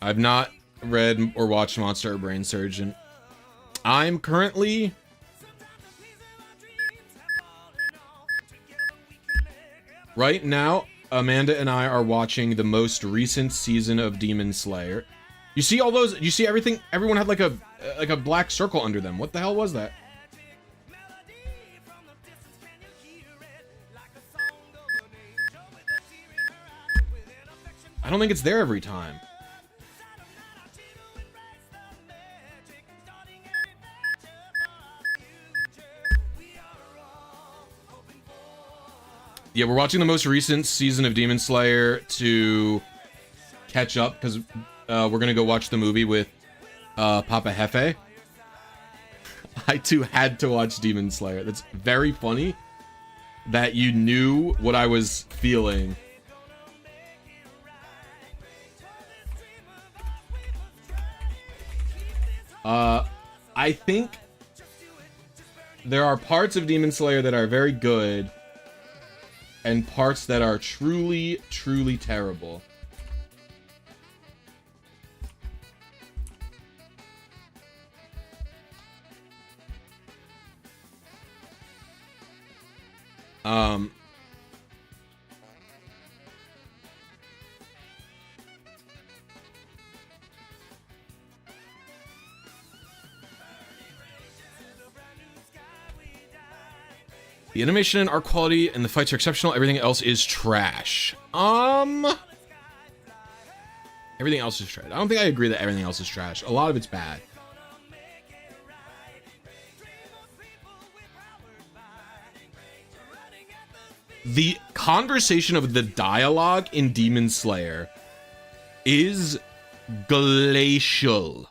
I've not read or watched Monster or Brain Surgeon. I'm currently... Right now, Amanda and I are watching the most recent season of Demon Slayer. You see all those? You see everything? Everyone had like a black circle under them. What the hell was that? I don't think it's there every time. Yeah, we're watching the most recent season of Demon Slayer to catch up because we're gonna go watch the movie with Papa Hefe. I too had to watch Demon Slayer. That's very funny that you knew what I was feeling. I think there are parts of Demon Slayer that are very good and parts that are truly, truly terrible. The animation and art quality and the fights are exceptional. Everything else is trash. Everything else is trash. I don't think I agree that everything else is trash. A lot of it's bad. The conversation of the dialogue in Demon Slayer is glacial.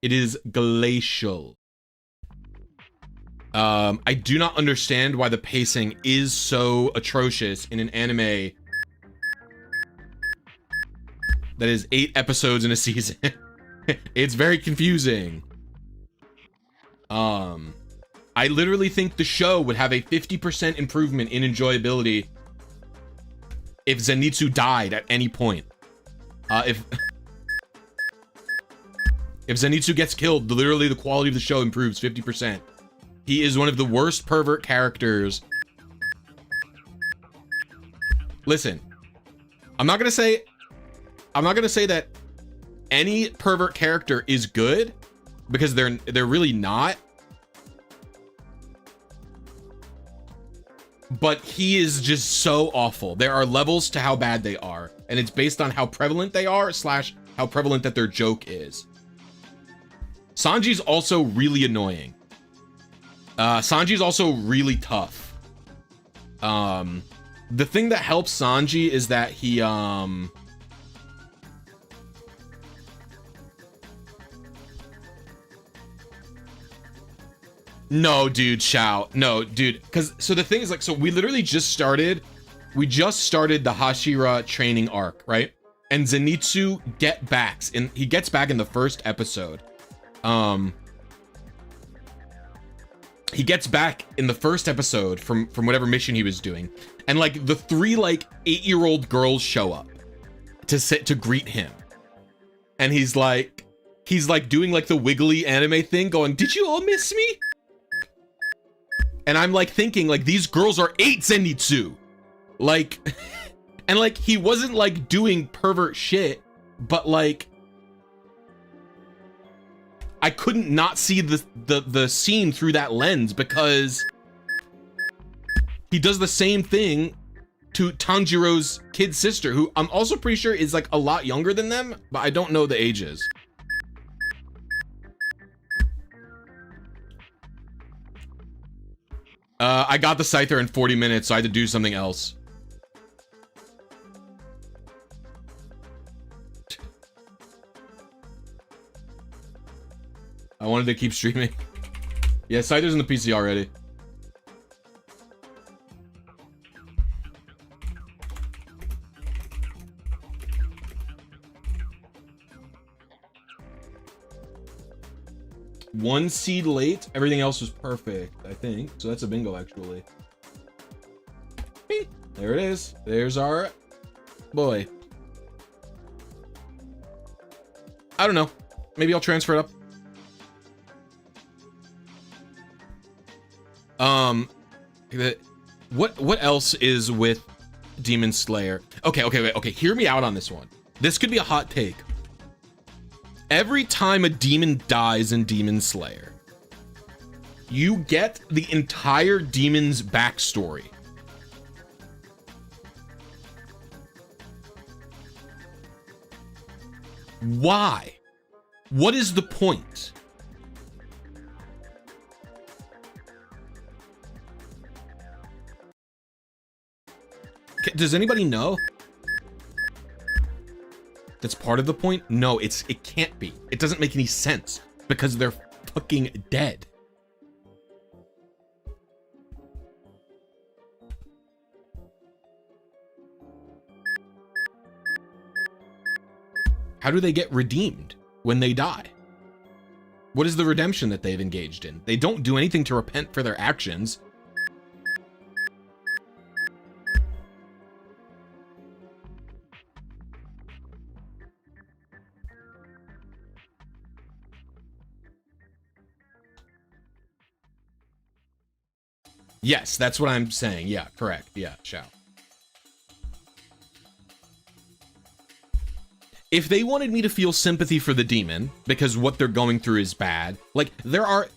It is glacial. I do not understand why the pacing is so atrocious in an anime that is 8 episodes in a season. It's very confusing. I literally think the show would have a 50% improvement in enjoyability if Zenitsu died at any point. If Zenitsu gets killed, literally the quality of the show improves 50%. He is one of the worst pervert characters. Listen, I'm not gonna say that any pervert character is good, because they're really not. But he is just so awful. There are levels to how bad they are, and it's based on how prevalent they are / how prevalent that their joke is. Sanji's also really annoying. Sanji's also really tough. The thing that helps Sanji is that he No, dude, Shao. No, dude. Because, so the thing is, like, so we literally just started, the Hashira training arc, right? And Zenitsu he gets back in the first episode. He gets back in the first episode from whatever mission he was doing. And, like, the 3, like, 8-year-old girls show up to greet him. And he's like doing, like, the wiggly anime thing, going, "Did you all miss me?" And I'm like thinking, like, these girls are 8, Zenitsu. Like, and like, he wasn't like doing pervert shit, but like, I couldn't not see the scene through that lens, because he does the same thing to Tanjiro's kid sister, who I'm also pretty sure is like a lot younger than them, but I don't know the ages. I got the Scyther in 40 minutes, so I had to do something else. I wanted to keep streaming. Yeah, Scyther's in the PC already. One seed late, everything else was perfect, I think. So that's a bingo, actually. There it is. There's our boy. I don't know. Maybe I'll transfer it up. What else is with Demon Slayer? Okay, hear me out on this one. This could be a hot take. Every time a demon dies in Demon Slayer, you get the entire demon's backstory. Why? What is the point? Does anybody know? That's part of the point? No, it can't be. It doesn't make any sense because they're fucking dead. How do they get redeemed when they die? What is the redemption that they've engaged in? They don't do anything to repent for their actions. Yes, that's what I'm saying. Yeah, correct. Yeah, Shao. If they wanted me to feel sympathy for the demon because what they're going through is bad, like there are...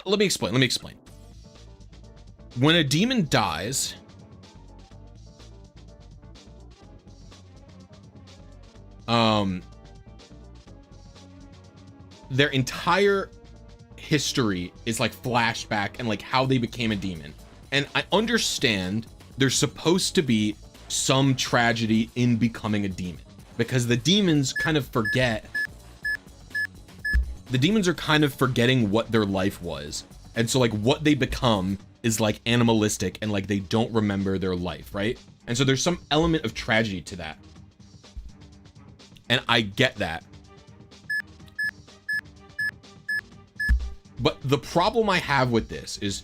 Let me explain. When a demon dies, their entire history is like flashback and like how they became a demon. And I understand there's supposed to be some tragedy in becoming a demon because the demons kind of forget. The demons are kind of forgetting what their life was. And so like what they become is like animalistic and like they don't remember their life, right? And so there's some element of tragedy to that. And I get that. But the problem I have with this is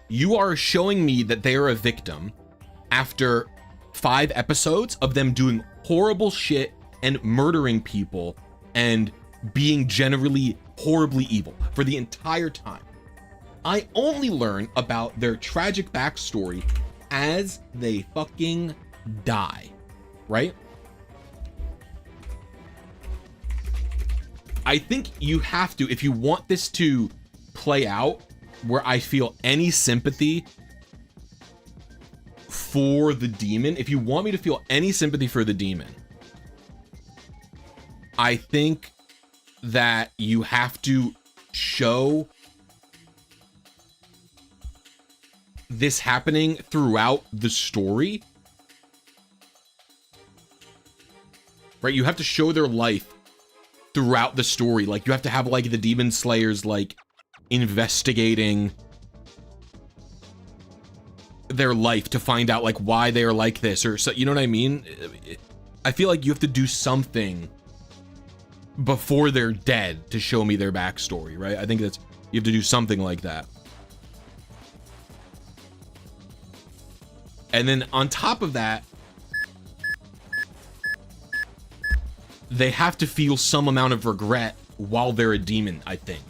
you are showing me that they are a victim after 5 episodes of them doing horrible shit and murdering people and being generally horribly evil for the entire time. I only learn about their tragic backstory as they fucking die, right? I think you have to, if you want this to play out where I feel any sympathy for the demon, if you want me to feel any sympathy for the demon, I think that you have to show this happening throughout the story right? You have to show their life throughout the story. Like, you have to have, like, the demon slayers, like, investigating their life to find out, like, why they are like this, or so, you know what I mean? I feel like you have to do something before they're dead to show me their backstory, right? I think that's, you have to do something like that. And then on top of that, they have to feel some amount of regret while they're a demon, I think.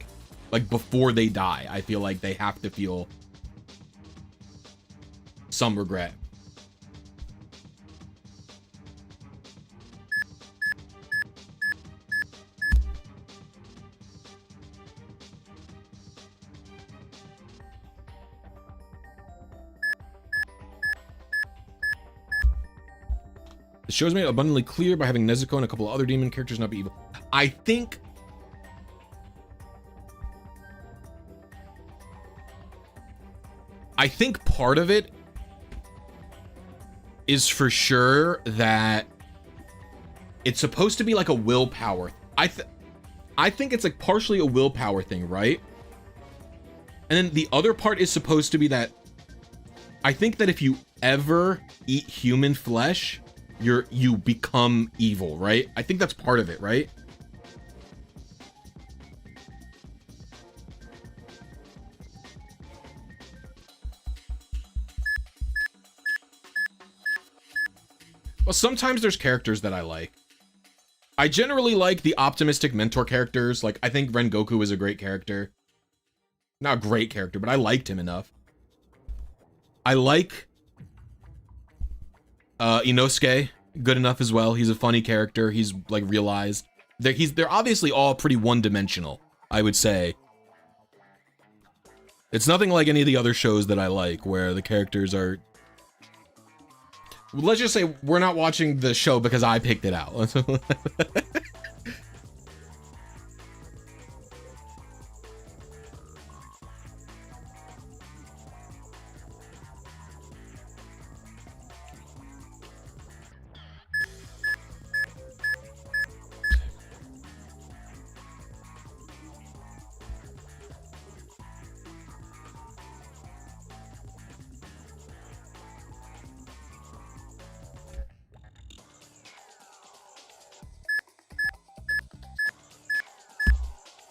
Like, before they die, I feel like they have to feel some regret. The show's made abundantly clear by having Nezuko and a couple of other demon characters not be evil. I think part of it is for sure that it's supposed to be like a willpower. I think it's like partially a willpower thing, right? And then the other part is supposed to be that I think that if you ever eat human flesh, you become evil, right? I think that's part of it, right? Well, sometimes there's characters that I like. I generally like the optimistic mentor characters. Like, I think Rengoku is a great character. Not a great character, but I liked him enough. I like Inosuke good enough as well. He's a funny character. He's like realized. They're obviously all pretty one-dimensional, I would say. It's nothing like any of the other shows that I like where the characters are... Let's just say we're not watching the show because I picked it out.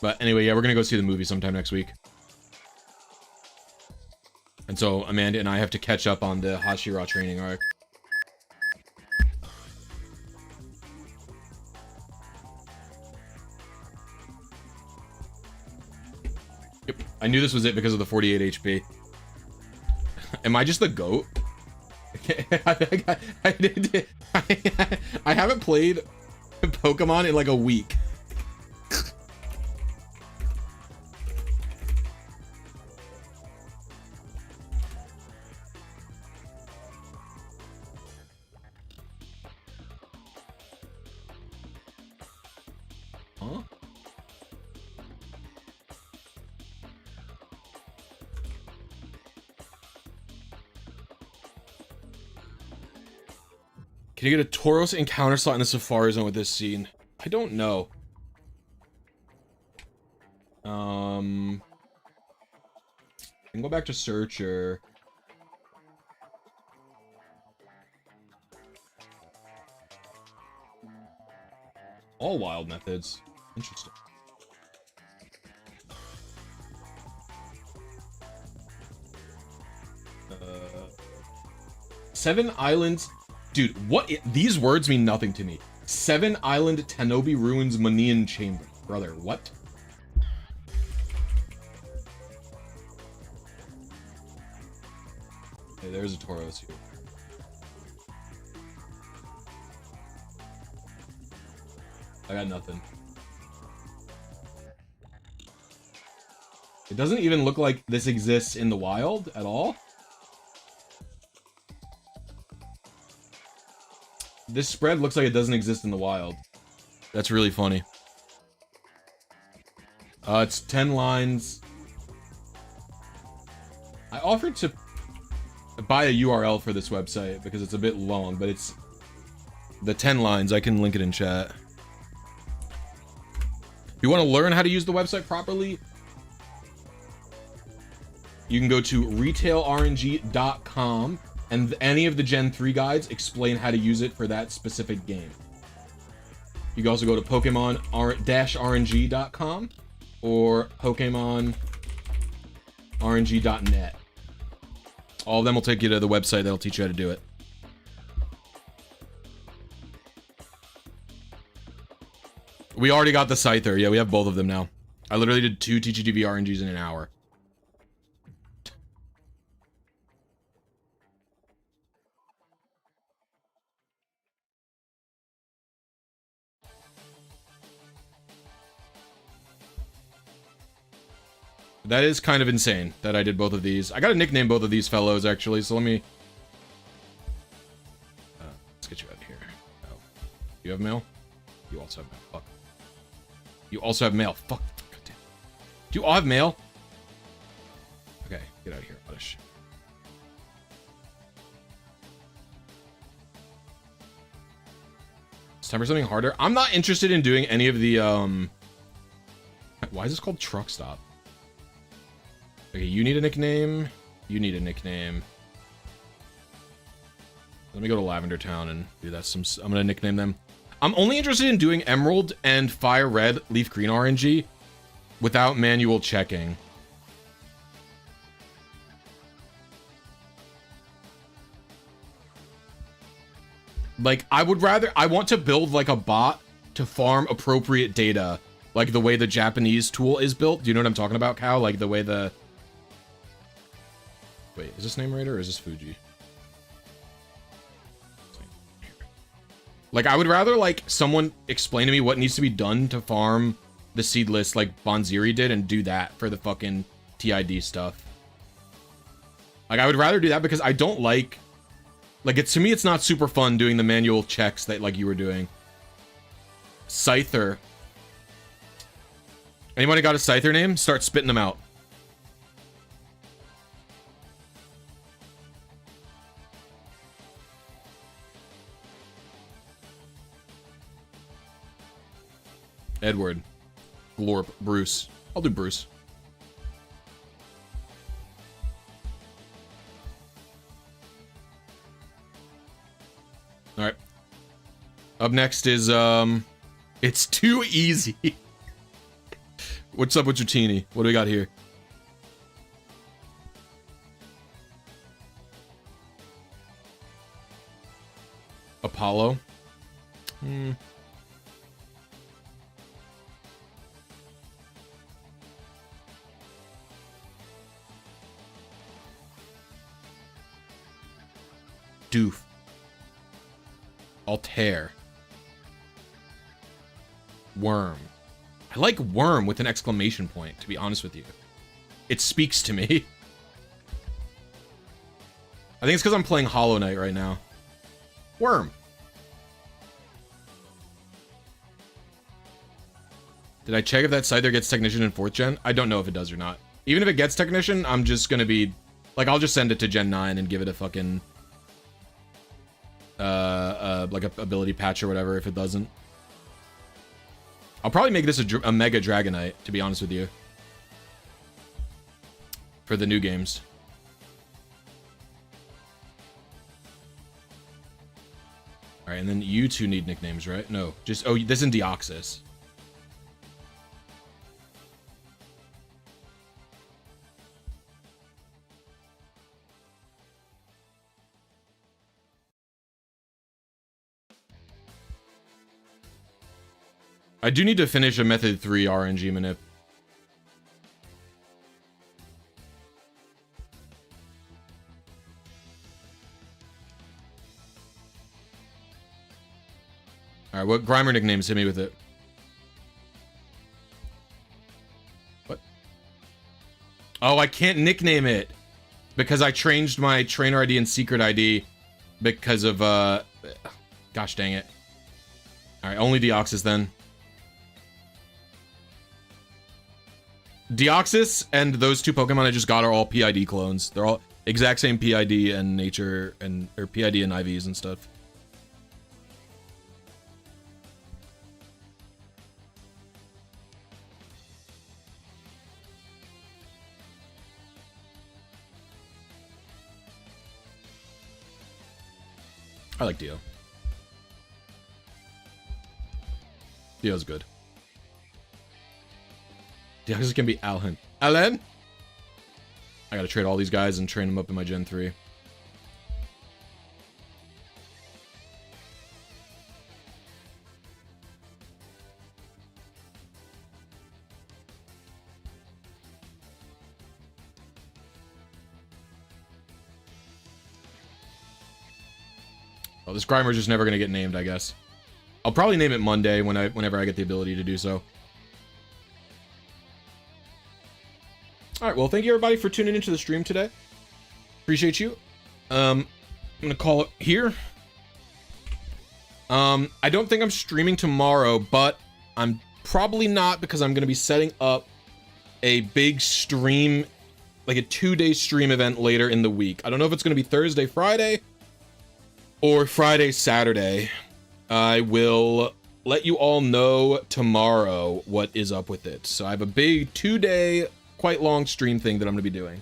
But anyway, yeah, we're gonna go see the movie sometime next week. And so Amanda and I have to catch up on the Hashira training arc. Yep, I knew this was it because of the 48 HP. Am I just the GOAT? I haven't played Pokemon in like a week. Can you get a Tauros encounter slot in the Safari Zone with this scene? I don't know. I can go back to Searcher. All wild methods. Interesting. Seven Islands. Dude, what? These words mean nothing to me. Seven Island Tenobi Ruins Manian Chamber. Brother, what? Hey, there's a Tauros here. I got nothing. It doesn't even look like this exists in the wild at all. This spread looks like it doesn't exist in the wild. That's really funny. It's 10 lines. I offered to buy a URL for this website because it's a bit long, but it's the 10 lines. I can link it in chat. If you want to learn how to use the website properly, you can go to retailrng.com, and any of the Gen 3 guides explain how to use it for that specific game. You can also go to Pokemon-RNG.com or PokemonRNG.net. All of them will take you to the website that'll teach you how to do it. We already got the Scyther. Yeah, we have both of them now. I literally did 2 teachy RNGs in an hour. That is kind of insane that I did both of these. I gotta nickname both of these fellows, actually, so let me... let's get you out of here. Oh. You have mail? You also have mail. Fuck. You also have mail. Fuck. Goddamn. Do you all have mail? Okay, get out of here, Oddish. It's time for something harder. I'm not interested in doing any of the, Why is this called Truck Stop? Okay, you need a nickname. You need a nickname. Let me go to Lavender Town and do that. I'm gonna nickname them. I'm only interested in doing Emerald and Fire Red, Leaf Green RNG without manual checking. Like, I want to build like a bot to farm appropriate data, like the way the Japanese tool is built. Do you know what I'm talking about, Cal? Like the way the... Wait, is this name right or is this Fuji? Like, I would rather, like, someone explain to me what needs to be done to farm the seed list like Bonziri did and do that for the fucking TID stuff. Like, I would rather do that because I don't like... Like, to me, it's not super fun doing the manual checks that, like, you were doing. Scyther. Anybody got a Scyther name? Start spitting them out. Edward. Glorp. Bruce. I'll do Bruce. Alright. Up next is, it's too easy. What's up with Dratini? What do we got here? Apollo. Doof. Altair. Worm. I like worm with an exclamation point, to be honest with you. It speaks to me. I think it's because I'm playing Hollow Knight right now. Worm. Did I check if that Scyther gets Technician in 4th gen? I don't know if it does or not. Even if it gets Technician, I'm just gonna be... Like, I'll just send it to Gen 9 and give it a fucking... like a ability patch or whatever if it doesn't. I'll probably make this a Mega Dragonite, to be honest with you. For the new games. Alright, and then you two need nicknames, right? No, just... Oh, this is in Deoxys. I do need to finish a Method 3 RNG manip. Alright, what Grimer nicknames? Hit me with it. What? Oh, I can't nickname it. Because I changed my trainer ID and secret ID because of, gosh dang it. Alright, only Deoxys then. Deoxys and those two Pokemon I just got are all PID clones. They're all exact same PID and nature and or PID and IVs and stuff. I like Dio. Dio's good. Dio's gonna be Alan. Alan? I gotta trade all these guys and train them up in my Gen 3. Oh, this Grimer's just never gonna get named, I guess. I'll probably name it Monday whenever I get the ability to do so. Alright, well, thank you everybody for tuning into the stream today. Appreciate you. I'm gonna call it here. I don't think I'm streaming tomorrow, but I'm probably not, because I'm gonna be setting up a big stream, like a 2-day stream event later in the week. I don't know if it's gonna be Thursday, Friday, or Friday, Saturday. I will let you all know tomorrow what is up with it. So I have a big 2-day, quite long stream thing that I'm going to be doing.